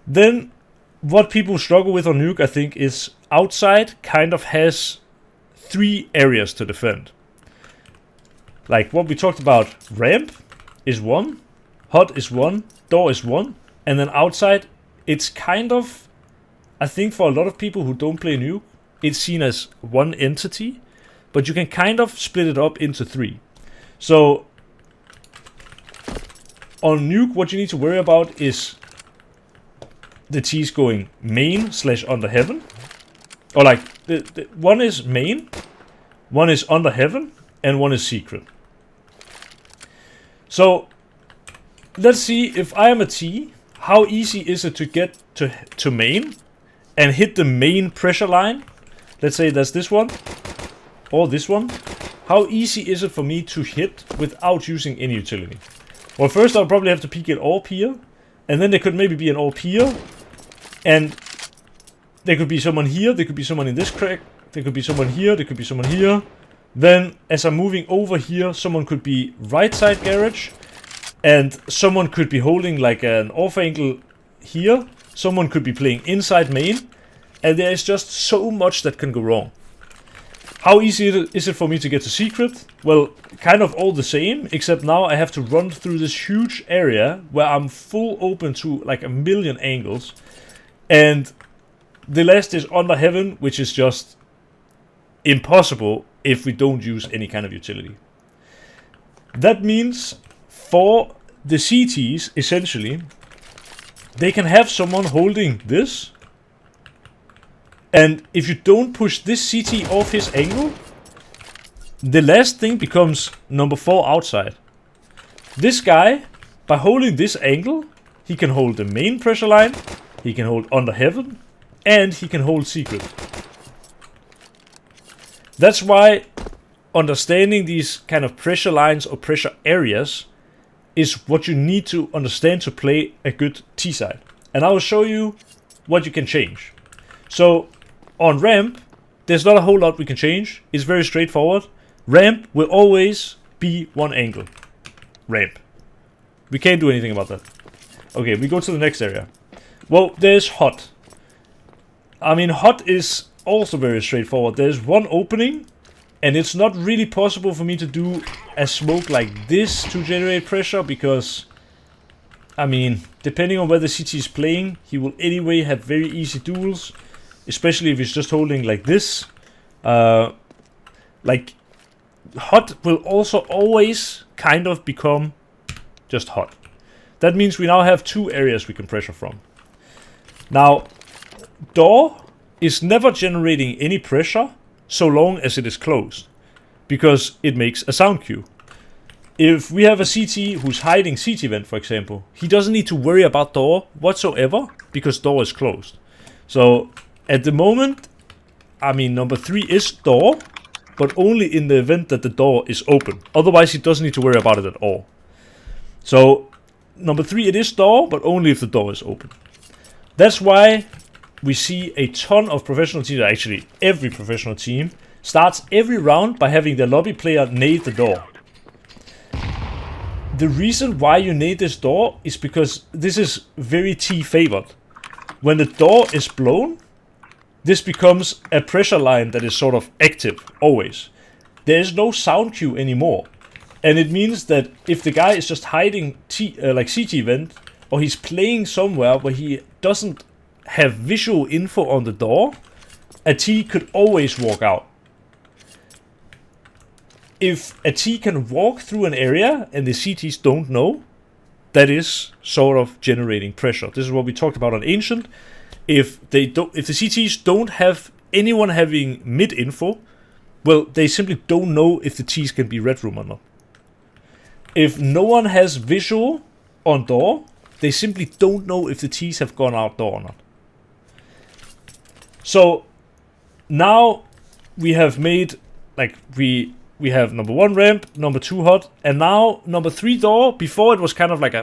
Then, what people struggle with on Nuke, I think, is outside kind of has 3 areas to defend. Like what we talked about, ramp is 1, hot is 1, door is 1, and then outside, it's kind of, I think for a lot of people who don't play Nuke, it's seen as one entity, but you can kind of split it up into 3. So on Nuke, what you need to worry about is the T's going main / under heaven, or like the one is main, one is under heaven, and one is secret. So let's see, if I am a T, how easy is it to get to main and hit the main pressure line? Let's say that's this one or this one. How easy is it for me to hit without using any utility? Well, first I'll probably have to peek it AWP here, and then there could maybe be an AWP here, and there could be someone here, there could be someone in this crack, there could be someone here, there could be someone here. Then as I'm moving over here, someone could be right side garage, and someone could be holding like an off angle here, someone could be playing inside main, and there is just so much that can go wrong. How easy is it for me to get to secret? Well, kind of all the same, except now I have to run through this huge area where I'm full open to like a million angles. And the last is under heaven, which is just impossible if we don't use any kind of utility. That means for the CTs, essentially, they can have someone holding this. And if you don't push this CT off his angle, the last thing becomes number 4 outside. This guy, by holding this angle, he can hold the main pressure line, he can hold under heaven, and he can hold secret. That's why understanding these kind of pressure lines or pressure areas is what you need to understand to play a good T-side. And I will show you what you can change. So on ramp, there's not a whole lot we can change. It's very straightforward. Ramp will always be one angle. Ramp. We can't do anything about that. Okay, we go to the next area. Well, there's hot. I mean, hot is also very straightforward. There's one opening, and it's not really possible for me to do a smoke like this to generate pressure, because, I mean, depending on where the CT is playing, he will anyway have very easy duels, especially if he's just holding like this. Like, hot will also always kind of become just hot. That means we now have 2 areas we can pressure from. Now, door is never generating any pressure so long as it is closed, because it makes a sound cue. If we have a CT who's hiding CT vent, for example, he doesn't need to worry about door whatsoever, because door is closed. So at the moment, I mean, number 3 is door, but only in the event that the door is open. Otherwise, he doesn't need to worry about it at all. So number 3, it is door, but only if the door is open. That's why we see a ton of professional teams, actually every professional team, starts every round by having the lobby player nade the door. The reason why you nade this door is because this is very T favored. When the door is blown, this becomes a pressure line that is sort of active, always. There is no sound cue anymore. And it means that if the guy is just hiding like CT vent, or he's playing somewhere where he doesn't have visual info on the door, a T could always walk out. If a T can walk through an area and the CTs don't know, that is sort of generating pressure. This is what we talked about on Ancient. If the CTs don't have anyone having mid info, well, they simply don't know if the Ts can be red room or not. If no one has visual on door, they simply don't know if the Ts have gone out door or not. So now we have made, like, we have number 1 ramp, number 2 hot, and now number 3 door. Before it was kind of like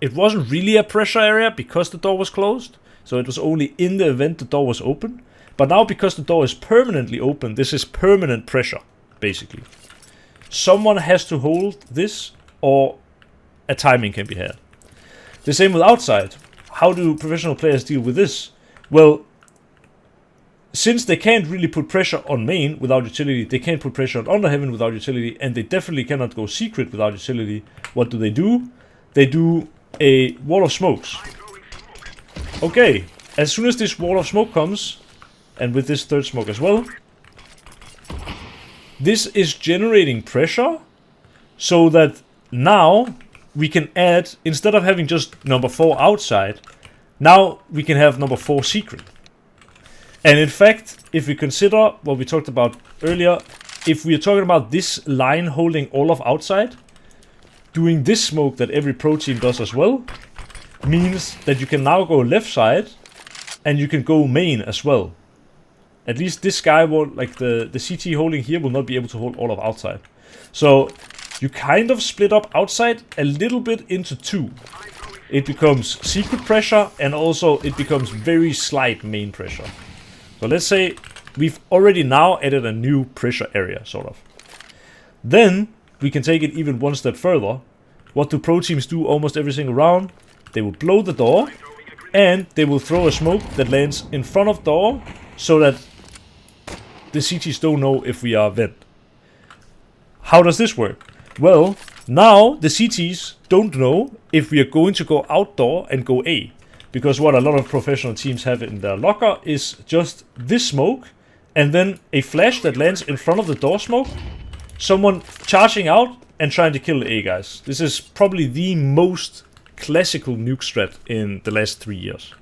it wasn't really a pressure area because the door was closed. So it was only in the event the door was open. But now, because the door is permanently open, this is permanent pressure, basically. Someone has to hold this, or a timing can be had. The same with outside. How do professional players deal with this? Well, since they can't really put pressure on main without utility, they can't put pressure on underheaven without utility, and they definitely cannot go secret without utility. What do? They do a wall of smokes. Okay, as soon as this wall of smoke comes, and with this third smoke as well, this is generating pressure, so that now we can add, instead of having just number 4 outside, now we can have number 4 secret. And in fact, if we consider what we talked about earlier, if we are talking about this line holding all of outside, doing this smoke that every pro team does as well, means that you can now go left side, and you can go main as well. At least this guy won't, like the CT holding here will not be able to hold all of outside. So you kind of split up outside a little bit into 2. It becomes secret pressure, and also it becomes very slight main pressure. So let's say we've already now added a new pressure area, sort of. Then we can take it even one step further. What do pro teams do almost every single round? They will blow the door, and they will throw a smoke that lands in front of door, so that the CTs don't know if we are vent. How does this work? Well, now the CTs don't know if we are going to go outdoor and go A. because what a lot of professional teams have in their locker is just this smoke, and then a flash that lands in front of the door smoke, someone charging out and trying to kill the A guys. This is probably the most classical nuke strat in the last 3 years.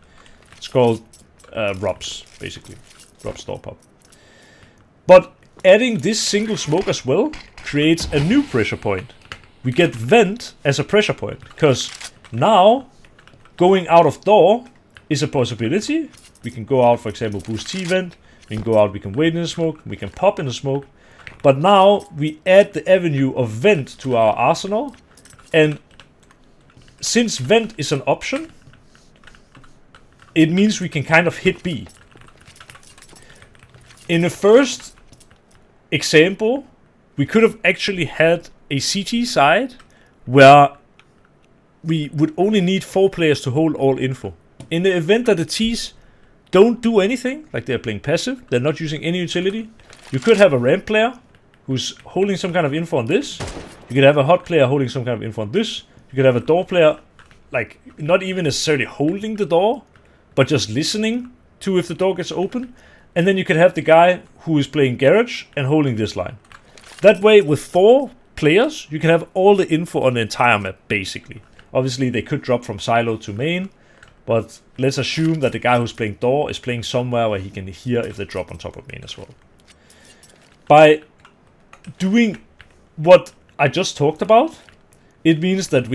It's called ROPS, basically. ROPS door pop. But adding this single smoke as well creates a new pressure point. We get vent as a pressure point, because now going out of door is a possibility. We can go out, for example, boost T vent. We can go out, we can wait in the smoke, we can pop in the smoke. But now we add the avenue of vent to our arsenal. And since vent is an option, it means we can kind of hit B. In the first example, we could have actually had a CT side where we would only need 4 players to hold all info. In the event that the T's don't do anything, like they're playing passive, they're not using any utility, you could have a ramp player who's holding some kind of info on this. You could have a hot player holding some kind of info on this. You could have a door player, like, not even necessarily holding the door, but just listening to if the door gets open. And then you could have the guy who is playing garage and holding this line. That way, with 4 players, you can have all the info on the entire map, basically. Obviously, they could drop from silo to main, but let's assume that the guy who's playing door is playing somewhere where he can hear if they drop on top of main as well. By doing what I just talked about, it means that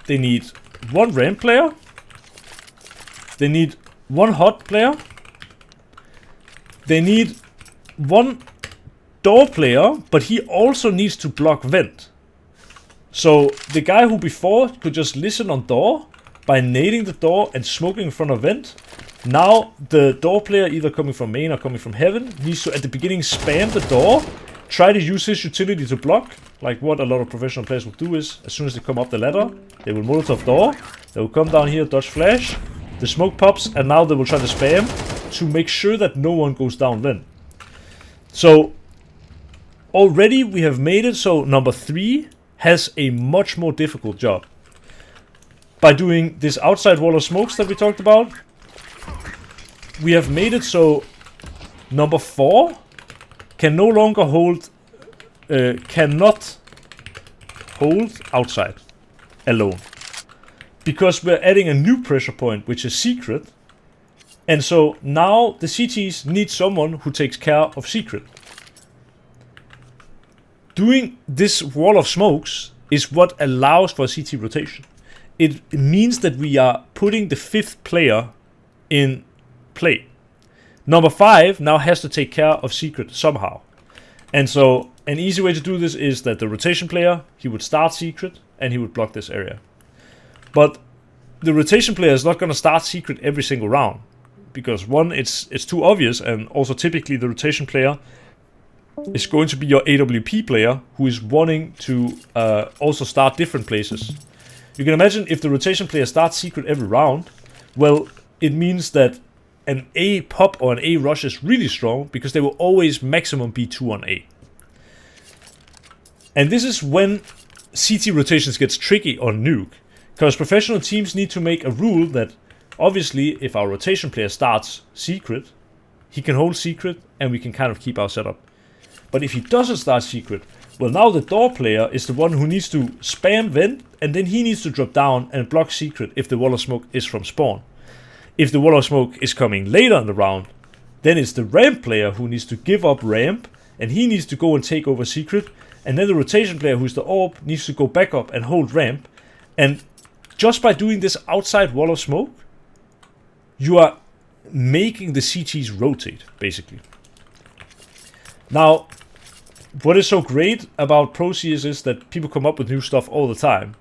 they need 1 ramp player, they need 1 hot player, they need 1 door player, but he also needs to block vent. So the guy who before could just listen on door by nading the door and smoking in front of vent, now the door player, either coming from main or coming from heaven, needs to at the beginning spam the door, try to use his utility to block. Like what a lot of professional players will do is, as soon as they come up the ladder, they will molotov door, they will come down here, dodge flash, the smoke pops, and now they will try to spam to make sure that no one goes down vent. So already we have made it so number 3 has a much more difficult job. By doing this outside wall of smokes that we talked about, we have made it so number 4 can no longer hold, cannot hold outside alone. Because we're adding a new pressure point, which is secret. And so now the CTs need someone who takes care of secret. Doing this wall of smokes is what allows for CT rotation. It means that we are putting the 5th player in play. Number 5 now has to take care of secret somehow. And so an easy way to do this is that the rotation player, he would start secret and he would block this area. But the rotation player is not going to start secret every single round. Because one, it's too obvious, and also typically the rotation player is going to be your AWP player who is wanting to also start different places. You can imagine if the rotation player starts secret every round, well, it means that an A pop or an A rush is really strong because they will always maximum be 2 on A. And this is when CT rotations gets tricky on Nuke, because professional teams need to make a rule that obviously if our rotation player starts secret, he can hold secret and we can kind of keep our setup. But if he doesn't start secret, well, now the door player is the one who needs to spam vent, and then he needs to drop down and block secret if the wall of smoke is from spawn. If the wall of smoke is coming later in the round, then it's the ramp player who needs to give up ramp, and he needs to go and take over secret, and then the rotation player, who's the orb, needs to go back up and hold ramp. And just by doing this outside wall of smoke, you are making the CTs rotate, basically. Now, what is so great about Pro CS is that people come up with new stuff all the time.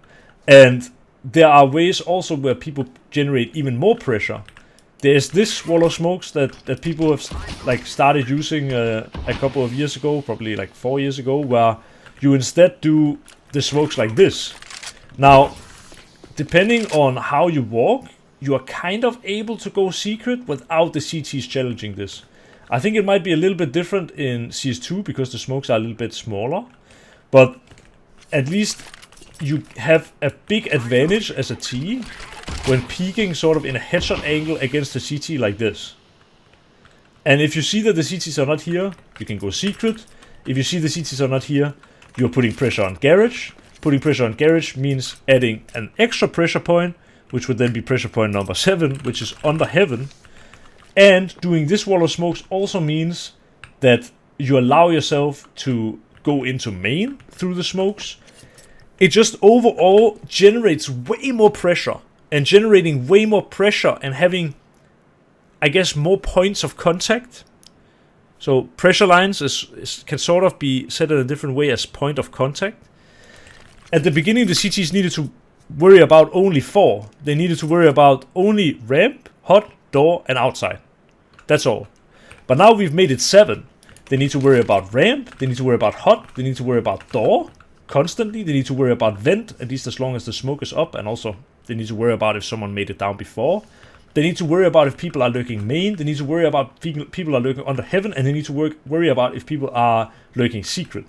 And there are ways also where people generate even more pressure. There's this wall of smokes that people have started using a couple of years ago, probably like 4 years ago, where you instead do the smokes like this. Now, depending on how you walk, you are kind of able to go secret without the CTs challenging this. I think it might be a little bit different in CS2 because the smokes are a little bit smaller. But at least you have a big advantage as a T when peeking sort of in a headshot angle against the CT like this. And if you see that the CTs are not here, you can go secret. If you see the CTs are not here, you're putting pressure on garage. Putting pressure on garage means adding an extra pressure point, which would then be pressure point number 7, which is under heaven. And doing this wall of smokes also means that you allow yourself to go into main through the smokes. It just overall generates way more pressure. And generating way more pressure and having, I guess, more points of contact. So pressure lines can sort of be said in a different way as point of contact. At the beginning, the CTs needed to worry about only 4. They needed to worry about only ramp, hot, door, and outside. That's all. But now we've made it 7. They need to worry about ramp, they need to worry about hot, they need to worry about door constantly, they need to worry about vent, at least as long as the smoke is up, and also they need to worry about if someone made it down before. They need to worry about if people are lurking main, they need to worry about people are lurking under heaven, and they need to worry about if people are lurking secret.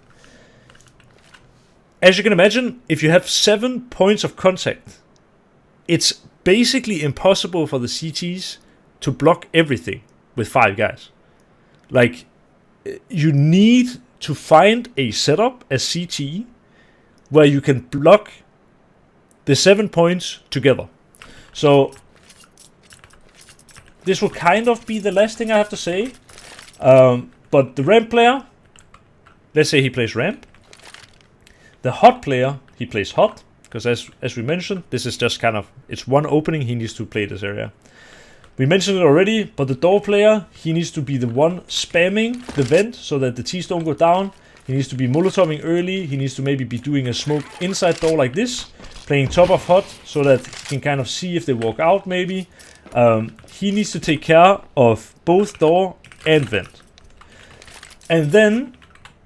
As you can imagine, if you have 7 points of contact, it's basically impossible for the CTs to block everything with 5 guys. Like, you need to find a setup as CT where you can block the 7 points together. So this will kind of be the last thing I have to say. But the ramp player, let's say he plays ramp. The hot player, he plays hot. Because as we mentioned, this is just kind of, it's one opening, he needs to play this area. We mentioned it already, but the door player, he needs to be the one spamming the vent so that the T's don't go down. He needs to be molotoving early. He needs to maybe be doing a smoke inside door like this. Playing top of hot so that he can kind of see if they walk out maybe. He needs to take care of both door and vent. And then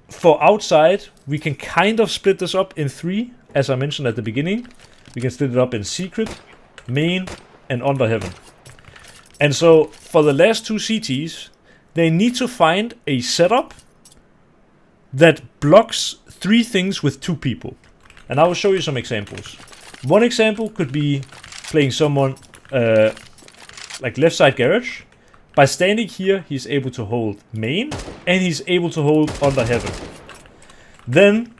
for outside, we can kind of split this up in 3, as I mentioned at the beginning. We can split it up in secret, main, and under heaven. And so for the last 2 CTs, they need to find a setup that blocks 3 things with 2 people. And I will show you some examples. One example could be playing someone like left side garage. By standing here, he's able to hold main and he's able to hold under heaven. Then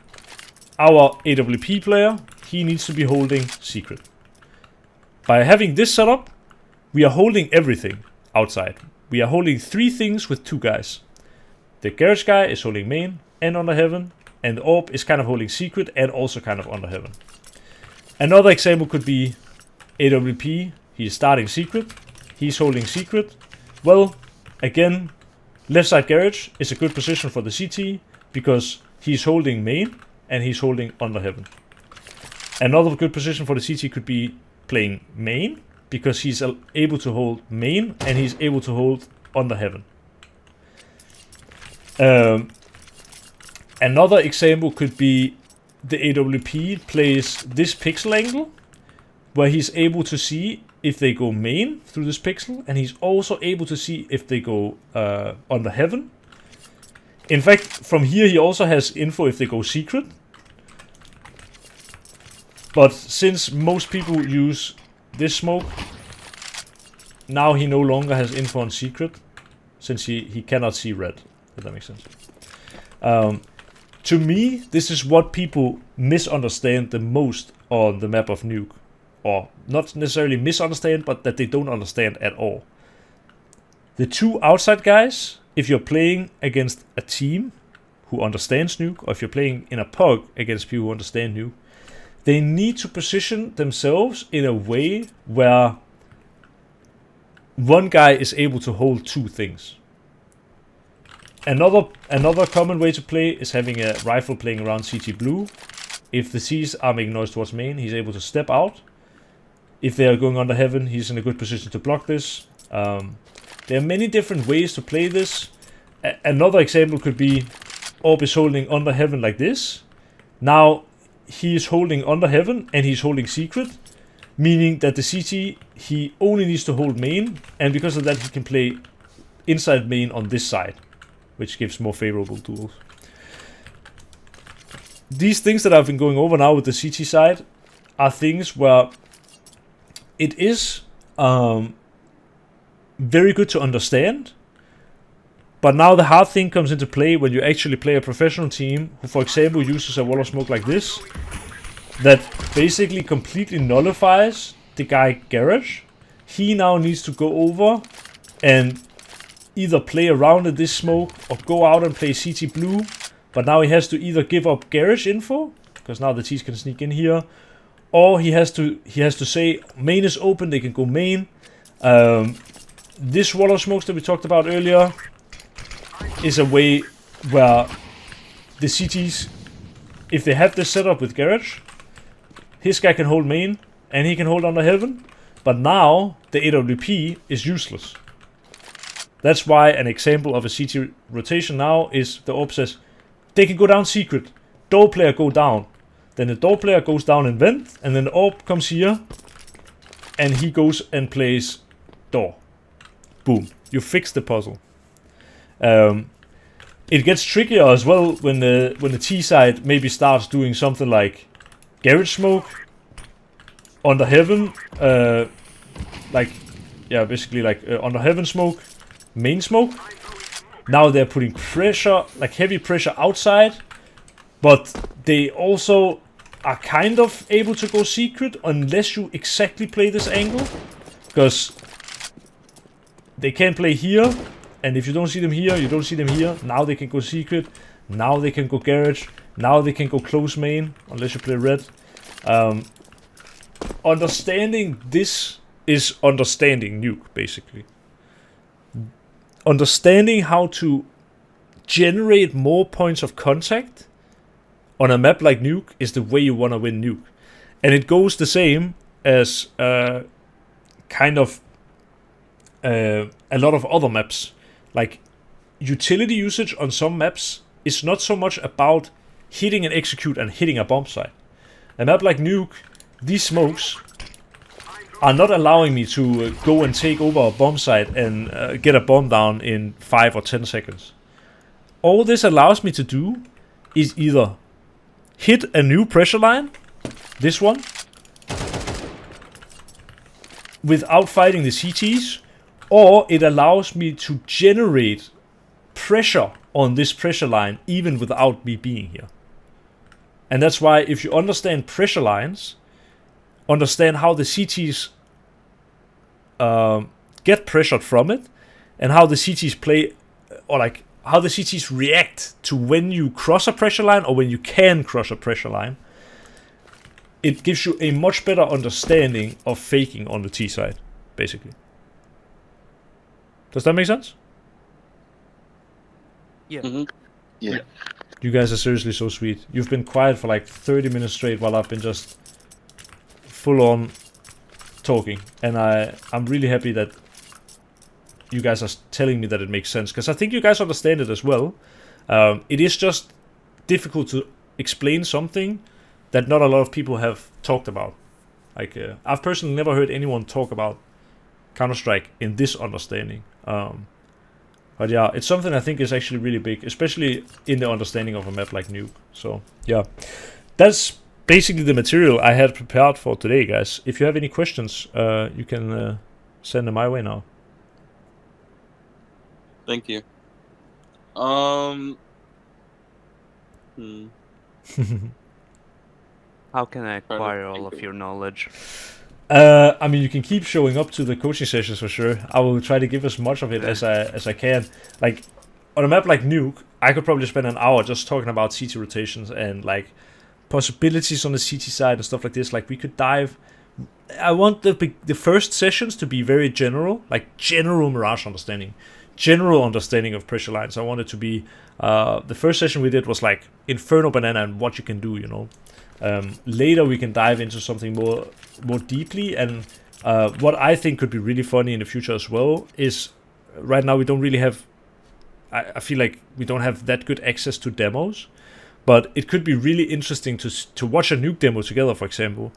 our AWP player, he needs to be holding secret. By having this setup, we are holding everything outside. We are holding 3 things with 2 guys. The garage guy is holding main and under heaven, and the AWP is kind of holding secret and also kind of under heaven. Another example could be AWP, he's starting secret, he's holding secret. Well, again, left side garage is a good position for the CT because he's holding main and he's holding under heaven. Another good position for the CT could be playing main because he's able to hold main and he's able to hold under heaven. Another example could be the AWP plays this pixel angle where he's able to see if they go main through this pixel, and he's also able to see if they go under heaven. In fact, from here he also has info if they go secret. But since most people use this smoke, now he no longer has info on secret, since he cannot see red, if that makes sense. To me, this is what people misunderstand the most on the map of Nuke. Or not necessarily misunderstand, but that they don't understand at all. The 2 outside guys, if you're playing against a team who understands Nuke, or if you're playing in a PUG against people who understand Nuke, they need to position themselves in a way where one guy is able to hold 2 things. Another common way to play is having a rifle playing around CT blue. If the C's are making noise towards main, he's able to step out. If they are going under heaven, he's in a good position to block this. There are many different ways to play this. Another example could be AWP is holding under heaven like this. Now he is holding under heaven and he's holding secret, meaning that the CT, he only needs to hold main, and because of that he can play inside main on this side, which gives more favorable tools. These things that I've been going over now with the CT side are things where it is very good to understand. But now the hard thing comes into play when you actually play a professional team who, for example, uses a wall of smoke like this, that basically completely nullifies the guy Garage. He now needs to go over and either play around in this smoke or go out and play CT blue. But now he has to either give up Garage info, because now the T's can sneak in here, or he has to say main is open, they can go main. This wall of smokes that we talked about earlier is a way where the CTs, if they have this setup with Garage, his guy can hold main and he can hold under heaven, but now the AWP is useless. That's why an example of a CT rotation now is the AWP says they can go down secret, door player go down, then the door player goes down and vent, and then the AWP comes here and he goes and plays door. Boom, you fix the puzzle. It gets trickier as well when the T side maybe starts doing something like garage smoke under heaven, basically under heaven smoke, main smoke. Now they're putting pressure, like heavy pressure outside, but they also are kind of able to go secret unless you exactly play this angle, because they can play here. And if you don't see them here, you don't see them here. Now they can go secret. Now they can go garage. Now they can go close main, unless you play red. Understanding this is understanding Nuke, basically. Understanding how to generate more points of contact on a map like Nuke is the way you want to win Nuke. And it goes the same as a lot of other maps. Like, utility usage on some maps is not so much about hitting and execute and hitting a bomb site. A map like Nuke, these smokes are not allowing me to go and take over a bomb site and get a bomb down in 5 or 10 seconds. All this allows me to do is either hit a new pressure line, this one, without fighting the CTs, or it allows me to generate pressure on this pressure line even without me being here. And that's why if you understand pressure lines, understand how the CTs get pressured from it, and how the CTs play, or like how the CTs react to when you cross a pressure line or when you can cross a pressure line, it gives you a much better understanding of faking on the T side, basically. Does that make sense? Yeah. Mm-hmm. Yeah. You guys are seriously so sweet. You've been quiet for like 30 minutes straight while I've been just full on talking. And I'm really happy that you guys are telling me that it makes sense, because I think you guys understand it as well. It is just difficult to explain something that not a lot of people have talked about. Like, I've personally never heard anyone talk about Counter-Strike in this understanding. But yeah, it's something I think is actually really big, especially in the understanding of a map like Nuke. So yeah, that's basically the material I had prepared for today, guys. If you have any questions, you can send them my way now. Thank you. How can I acquire all of your knowledge? I mean, you can keep showing up to the coaching sessions for sure. I will try to give as much of it as I can. Like, on a map like Nuke, I could probably spend an hour just talking about CT rotations and like possibilities on the CT side and stuff like this. Like, we could dive. I want the first sessions to be very general, like general Mirage understanding, general understanding of pressure lines. I want it to be the first session we did was like Inferno Banana and what you can do, you know. Later we can dive into something more deeply, and what I think could be really funny in the future as well is right now we don't really have, I feel like we don't have that good access to demos, but it could be really interesting to watch a Nuke demo together, for example,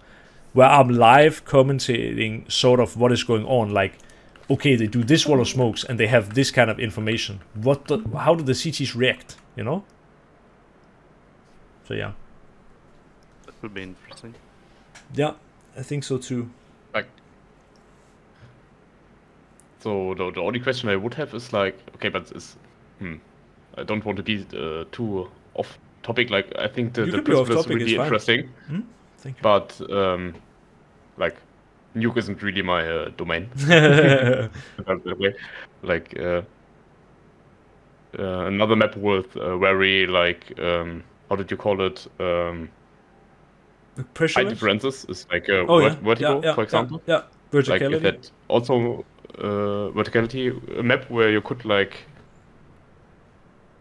where I'm live commentating sort of what is going on. Like, okay, they do this wall of smokes and they have this kind of information. How do the CTs react, you know? So yeah. That would be interesting. Yeah, I think so too. So the only question I would have is like, okay, but I don't want to be too off topic. Like, I think the You could be off principle is topic, really it's fine. interesting, Thank you. but like, Nuke isn't really my domain. That way. Like another map with very like how did you call it? Pressure Height lens? differences is like Oh yeah, Vertigo, yeah, for example. Yeah, Like verticality. is that also verticality a map where you could like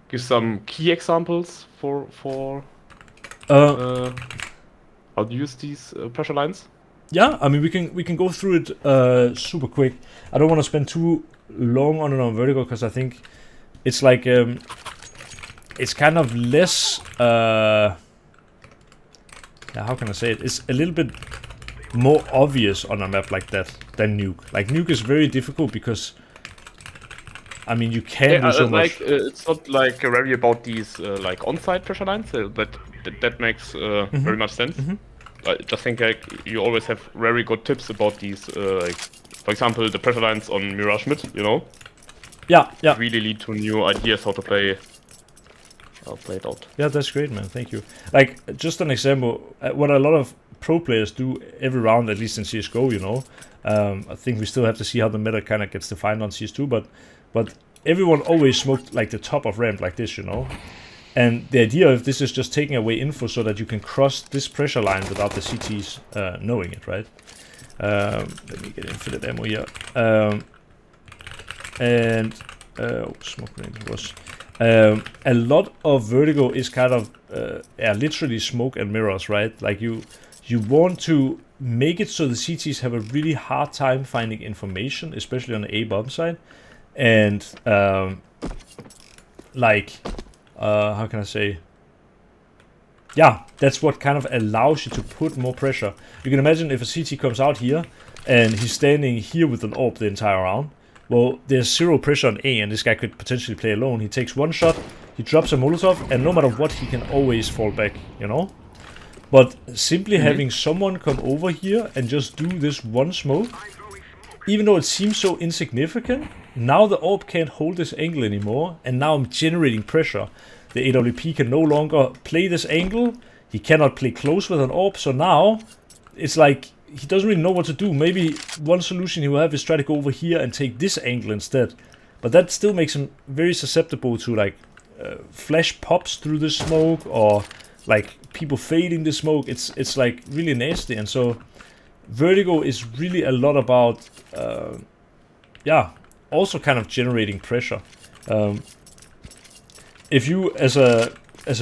give some key examples for how to use these pressure lines? Yeah, I mean we can go through it super quick. I don't want to spend too long on it on Vertigo because I think it's like it's kind of less. How can I say it? It's a little bit more obvious on a map like that than Nuke. Like Nuke is very difficult because I mean you can do so much. It's not like very about these like on-site pressure lines. That makes very much sense. I just think like you always have very good tips about these. Like, for example, the pressure lines on Mirage Mid. You know. Yeah. Really lead to new ideas how to play. I'll play it out. Yeah, that's great, man. Thank you. Like, just an example, what a lot of pro players do every round, at least in CSGO, you know. I think we still have to see how the meta kind of gets defined on CS2, but everyone always smoked like the top of ramp like this, you know. And the idea of this is just taking away info so that you can cross this pressure line without the CTs knowing it, right? Let me get infinite ammo here. Smoke grenade was. A lot of Vertigo is kind of literally smoke and mirrors, right? Like you want to make it so the CTs have a really hard time finding information, especially on the A bomb side, and how can I say? Yeah, that's what kind of allows you to put more pressure. You can imagine if a CT comes out here and he's standing here with an AWP the entire round. Well, there's zero pressure on A, and this guy could potentially play alone. He takes one shot, he drops a Molotov, and no matter what, he can always fall back, you know? But simply having someone come over here and just do this one smoke, even though it seems so insignificant, now the AWP can't hold this angle anymore, and now I'm generating pressure. The AWP can no longer play this angle, he cannot play close with an AWP, so now it's like he doesn't really know what to do. Maybe one solution he will have is try to go over here and take this angle instead. But that still makes him very susceptible to like flash pops through the smoke or like people fading the smoke. It's like really nasty. And so Vertigo is really a lot about also kind of generating pressure. If you as a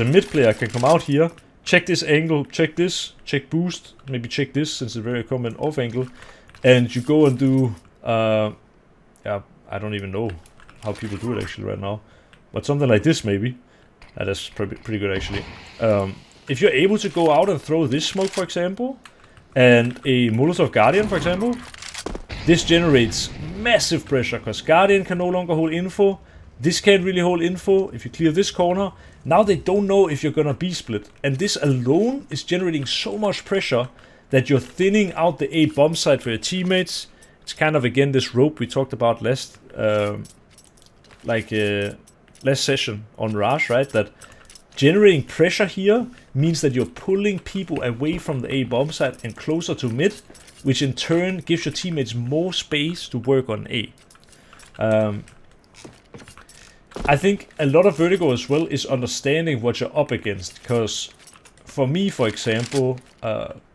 mid player can come out here, check this angle, check this, check boost, maybe check this since it's a very common off angle, and you go and do, I don't even know how people do it actually right now, but something like this maybe, that is pretty good actually. If you're able to go out and throw this smoke, for example, and a Molotov Guardian, for example, this generates massive pressure because Guardian can no longer hold info. This can't really hold info. If you clear this corner, now they don't know if you're gonna B-split. And this alone is generating so much pressure that you're thinning out the A bomb site for your teammates. It's kind of, again, this rope we talked about last session on Mirage, right? That generating pressure here means that you're pulling people away from the A bomb site and closer to mid, which in turn gives your teammates more space to work on A. I think a lot of Vertigo as well is understanding what you're up against, because for me, for example,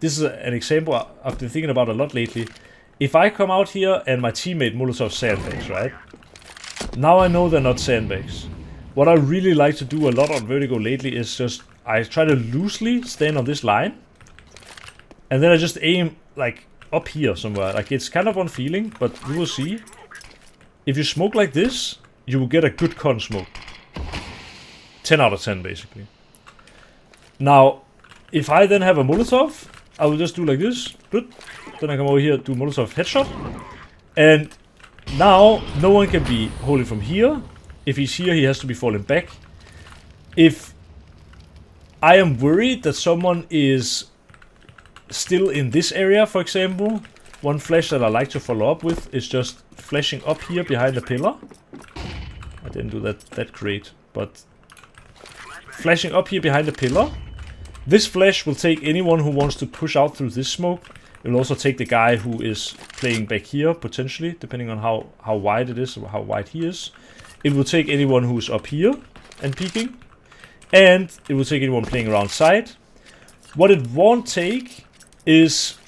this is an example I've been thinking about a lot lately. If I come out here and my teammate Molotov sandbags, right? Now I know they're not sandbags. What I really like to do a lot on Vertigo lately is just, I try to loosely stand on this line, and then I just aim like up here somewhere. Like it's kind of unfeeling, but you will see. If you smoke like this, you will get a good con smoke. 10 out of 10 basically. Now, if I then have a Molotov, I will just do like this. Good. Then I come over here, do Molotov headshot. And now, no one can be holding from here. If he's here, he has to be falling back. If I am worried that someone is still in this area, for example, one flash that I like to follow up with is just flashing up here behind the pillar. I didn't do that great, but flashing up here behind the pillar. This flash will take anyone who wants to push out through this smoke. It will also take the guy who is playing back here, potentially, depending on how wide it is or how wide he is. It will take anyone who's up here and peeking. And it will take anyone playing around side. What it won't take is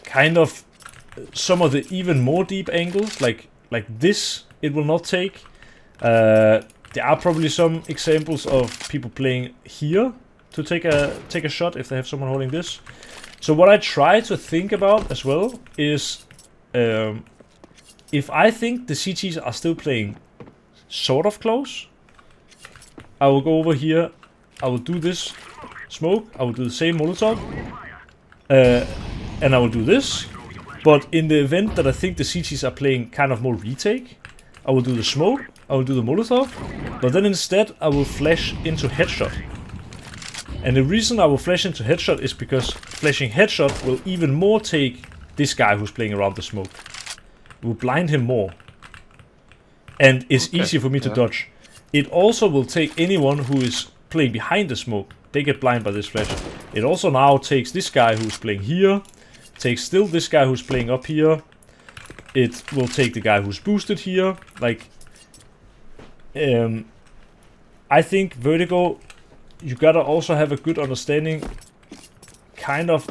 kind of some of the even more deep angles, like this. It will not take. There are probably some examples of people playing here to take a shot if they have someone holding this. So what I try to think about as well is if I think the CTs are still playing sort of close, I will go over here, I will do this smoke, I will do the same Molotov, and I will do this. But in the event that I think the CTs are playing kind of more retake, I will do the smoke, I will do the Molotov, but then instead I will flash into headshot. And the reason I will flash into headshot is because flashing headshot will even more take this guy who's playing around the smoke. It will blind him more. And it's easier for me to dodge. It also will take anyone who is playing behind the smoke. They get blind by this flash. It also now takes this guy who's playing here. Takes still this guy who's playing up here. It will take the guy who's boosted here. Like, I think Vertigo, you gotta also have a good understanding kind of,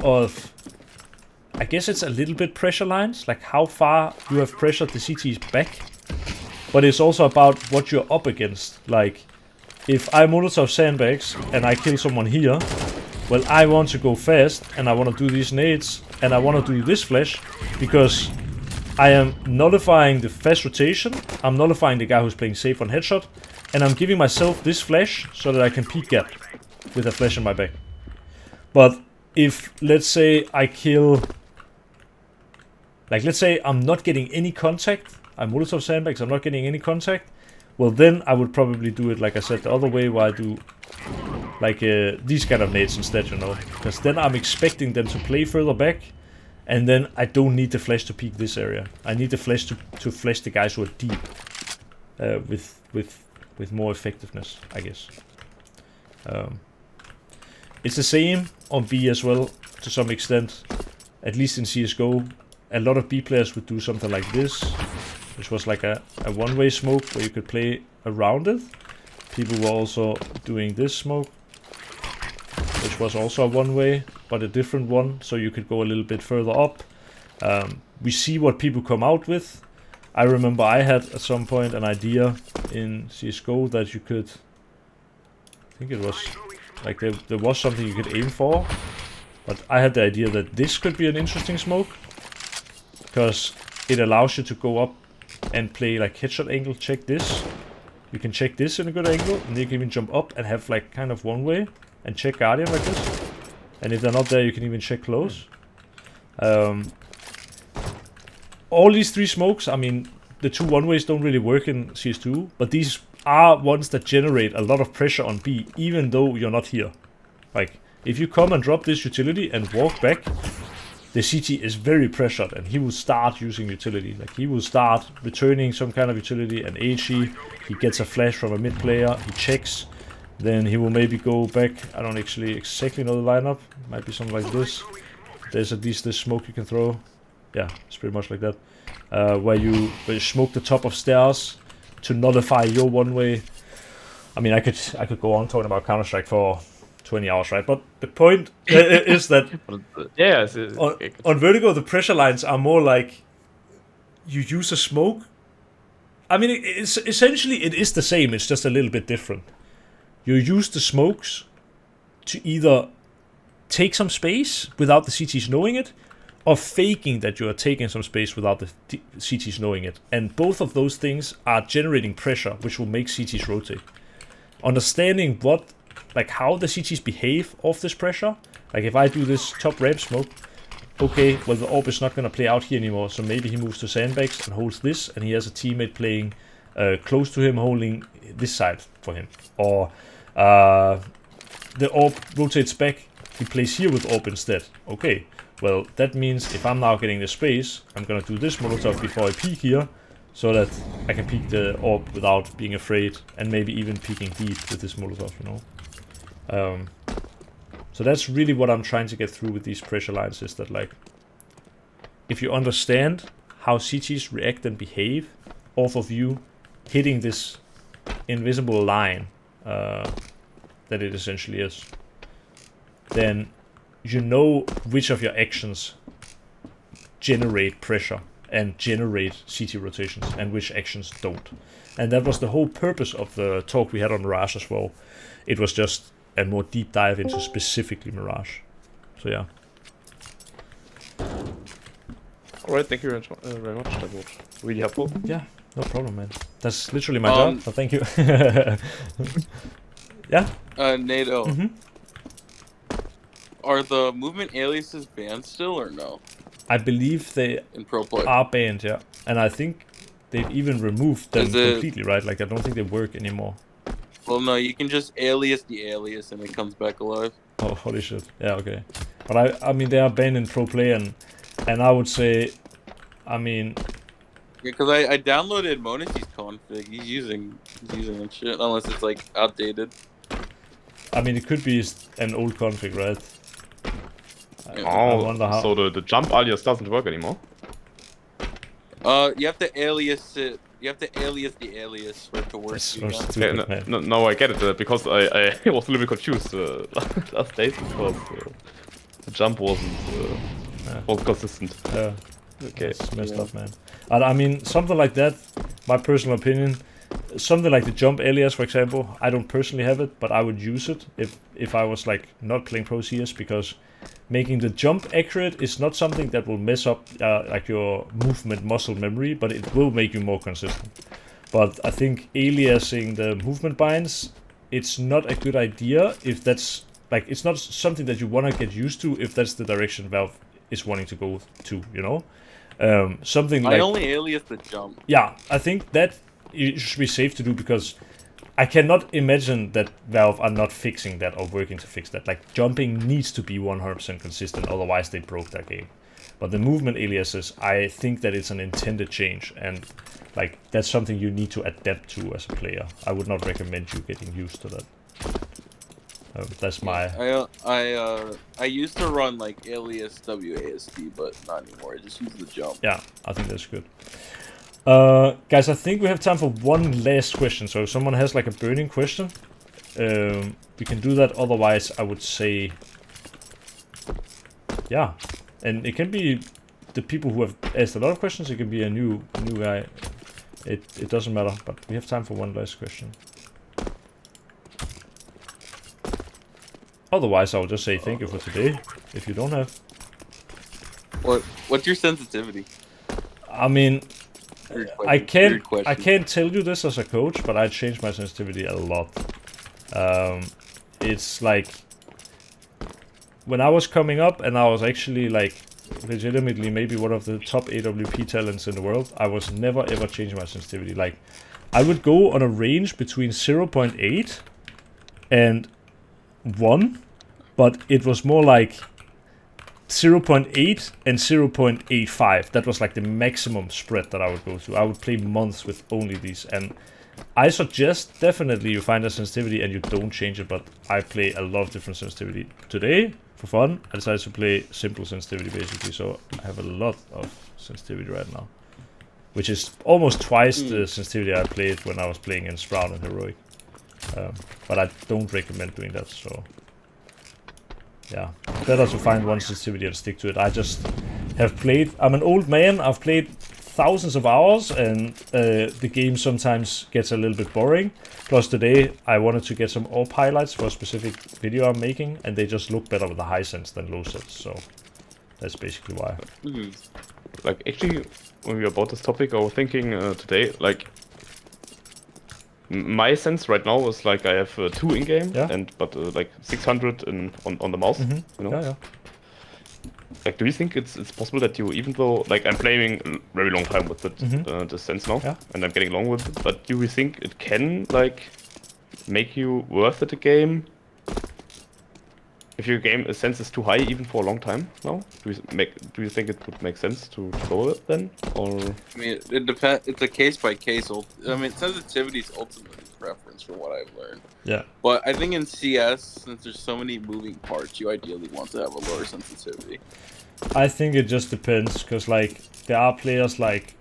I guess it's a little bit pressure lines, like how far you have pressured the CTs back. But it's also about what you're up against. Like, if I Molotov sandbags and I kill someone here, well, I want to go fast and I want to do these nades and I want to do this flash because I am nullifying the fast rotation, I'm nullifying the guy who's playing safe on headshot, and I'm giving myself this flash so that I can peek gap with a flash in my back. But if, let's say, I kill... Like, let's say I'm not getting any contact, I'm Molotov sandbags, I'm not getting any contact, well then I would probably do it, like I said, the other way, where I do like these kind of nades instead, you know. Because then I'm expecting them to play further back, and then I don't need the flash to peek this area. I need the flash to flash the guys who are deep with more effectiveness, I guess. It's the same on B as well, to some extent. At least in CSGO, a lot of B players would do something like this, which was like a one-way smoke where you could play around it. People were also doing this smoke, which was also a one-way, but a different one, so you could go a little bit further up. We see what people come out with. I remember I had at some point an idea in CSGO that you could, I think it was, like there was something you could aim for, but I had the idea that this could be an interesting smoke, because it allows you to go up and play like headshot angle, check this. You can check this in a good angle, and then you can even jump up and have like kind of one way and check Guardian like this. And if they're not there, you can even check close. All these three smokes, I mean, the two one-ways don't really work in CS2, but these are ones that generate a lot of pressure on B, even though you're not here. Like, if you come and drop this utility and walk back, the CT is very pressured, and he will start using utility. Like, he will start returning some kind of utility, and HE, he gets a flash from a mid player, he checks, then he will maybe go back. I don't actually exactly know the lineup. Might be something like this. There's at least this smoke you can throw. Yeah, it's pretty much like that. Where you smoke the top of stairs to nullify your one way. I mean, I could go on talking about Counter-Strike for 20 hours, right? But the point is that on Vertigo, the pressure lines are more like you use a smoke. I mean, it's essentially it is the same. It's just a little bit different. You use the smokes to either take some space without the CTs knowing it, or faking that you are taking some space without the CTs knowing it. And both of those things are generating pressure, which will make CTs rotate. Understanding how the CTs behave off this pressure. Like, if I do this top ramp smoke, okay, well, the AWP is not going to play out here anymore, so maybe he moves to sandbags and holds this, and he has a teammate playing close to him, holding this side for him. Or the AWP rotates back, he plays here with AWP instead. Okay, well, that means if I'm now getting the space, I'm gonna do this Molotov before I peek here, so that I can peek the orb without being afraid, and maybe even peeking deep with this Molotov, you know. So that's really what I'm trying to get through with these pressure lines, is that like, if you understand how CTs react and behave off of you hitting this invisible line that it essentially is, then you know which of your actions generate pressure and generate CT rotations and which actions don't. And that was the whole purpose of the talk we had on Mirage as well. It was just a more deep dive into specifically Mirage. So yeah. Alright, thank you very much. That was really helpful. Yeah, no problem, man. That's literally my job, so thank you. Yeah? NATO. Mm-hmm. Are the movement aliases banned still or no? I believe they In Pro Play. are banned, yeah. And I think they've even removed them completely, right? Like, I don't think they work anymore. Well, no, you can just alias the alias and it comes back alive. Oh, holy shit. Yeah, okay. But I mean, they are banned in Pro Play, and I would say, I mean... Yeah, because I downloaded Monesi's config. He's using that shit, unless it's, like, outdated. I mean, it could be an old config, right? Yeah. I wonder how... So the jump alias doesn't work anymore? You have to alias it. You have to alias the alias for it to work. That's so again. stupid, Yeah, man. no, I get it, because I was a little bit confused last days, because the jump wasn't consistent. Yeah. Okay. It's messed up, man. And I mean, something like that, my personal opinion, something like the jump alias, for example, I don't personally have it, but I would use it if I was like not playing Pro CS, because making the jump accurate is not something that will mess up like your movement muscle memory, but it will make you more consistent. But I think aliasing the movement binds, it's not a good idea if that's like, it's not something that you want to get used to if that's the direction Valve is wanting to go to, you know. Something like, I only alias the jump. yeah, I think that it should be safe to do, because I cannot imagine that Valve are not fixing that or working to fix that. Like, jumping needs to be 100% consistent, otherwise they broke their game. But the movement aliases, I think that it's an intended change, and like, that's something you need to adapt to as a player. I would not recommend you getting used to that. That's my... I used to run like alias WASD, but not anymore. I just use the jump. Yeah, I think that's good. Guys, I think we have time for one last question. So if someone has like a burning question, we can do that. Otherwise, I would say, yeah. And it can be the people who have asked a lot of questions. It can be a new guy. It doesn't matter. But we have time for one last question. Otherwise, I'll just say thank you for today. If you don't have. What's your sensitivity? I mean, I Weird question. can't tell you this as a coach, but I changed my sensitivity a lot. It's like when I was coming up and I was actually like legitimately maybe one of the top AWP talents in the world, I was never ever changing my sensitivity. Like, I would go on a range between 0.8 and 1, but it was more like 0.8 and 0.85. That was like the maximum spread that I would go to. I would play months with only these, and I suggest definitely you find a sensitivity and you don't change it, but I play a lot of different sensitivity. Today, for fun, I decided to play simple sensitivity basically, so I have a lot of sensitivity right now, which is almost twice the sensitivity I played when I was playing in Sprout and Heroic. But I don't recommend doing that, so yeah, better to find one sensitivity and stick to it. I just have played, I'm an old man, I've played thousands of hours, and the game sometimes gets a little bit boring. Plus today I wanted to get some AWP highlights for a specific video I'm making, and they just look better with the high sense than low sense, so that's basically why. Like, actually, when we were about this topic, I was thinking today, like, my sense right now is like I have 2 in game, Yeah. but like 600 on the mouse. You know? Yeah, yeah. Like, do you think it's possible that you, even though like I'm playing a very long time with it, the sense now, Yeah. and I'm getting along with it, but do you think it can like make you worth it a game if your game sense is too high even for a long time now, do you think it would make sense to go it then, or? I mean, it depends. It's a case by case. I mean, sensitivity is ultimately preference from what I've learned. Yeah. But I think in CS, since there's so many moving parts, you ideally want to have a lower sensitivity. I think it just depends, because like there are players like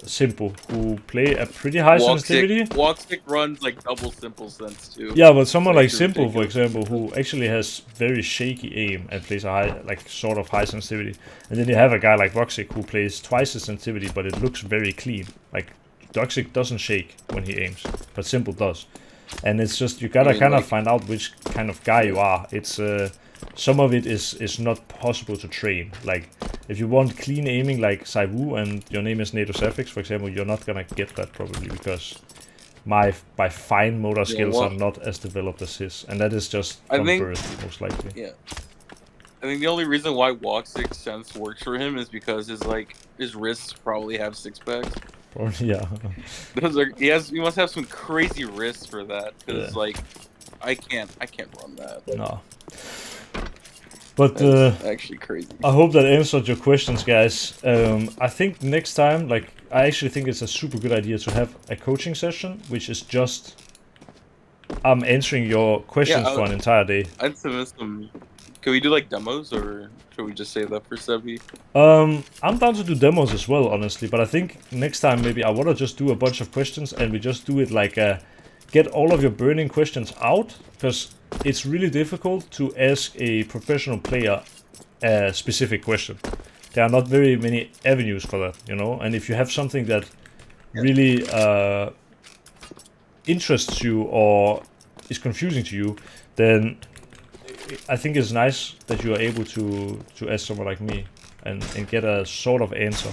Simple who play a pretty high sensitivity. Walksick runs like double Simple sense too. Yeah, but someone like It's Simple, for ridiculous. example, who actually has very shaky aim and plays a high, like sort of high sensitivity, and then you have a guy like Voxic who plays twice the sensitivity, but it looks very clean. Like Voxic doesn't shake when he aims, but Simple does, and it's just you gotta kind of find out which kind of guy you are. It's some of it is not possible to train. Like if you want clean aiming like Saiwu and your name is NatoSafix, for example, you're not gonna get that probably, because my fine motor skills are not as developed as his, and that is just from birth, most likely. Yeah. I think the only reason why Walksick sense works for him is because his wrists probably have six packs. Or, yeah. Those are he must have some crazy wrists for that, because like I can't run that. No. But actually crazy. I hope that answered your questions, guys. I think next time, like, I actually think it's a super good idea to have a coaching session, which is just I'm answering your questions for an entire day. I'd submit some. Can we do like demos, or should we just save that for Sebi? I'm down to do demos as well, honestly. But I think next time maybe I want to just do a bunch of questions, and we just do it like get all of your burning questions out, because it's really difficult to ask a professional player a specific question. There are not very many avenues for that, you know. And if you have something that really interests you or is confusing to you, then I think it's nice that you are able to ask someone like me and get a sort of answer.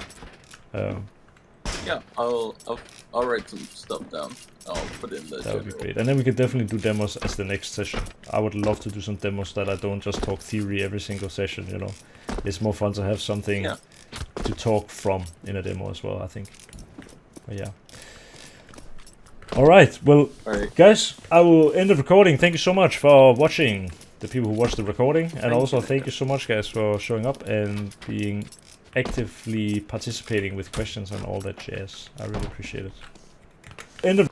Yeah, I'll write some stuff down. I'll put it in the That would be great. And then we could definitely do demos as the next session. I would love to do some demos that I don't just talk theory every single session, you know. It's more fun to have something to talk from in a demo as well, I think. But yeah. Alright, well, guys, I will end the recording. Thank you so much for watching, the people who watched the recording. And also thank you so much, guys, for showing up and being actively participating with questions and all that jazz. I really appreciate it. End of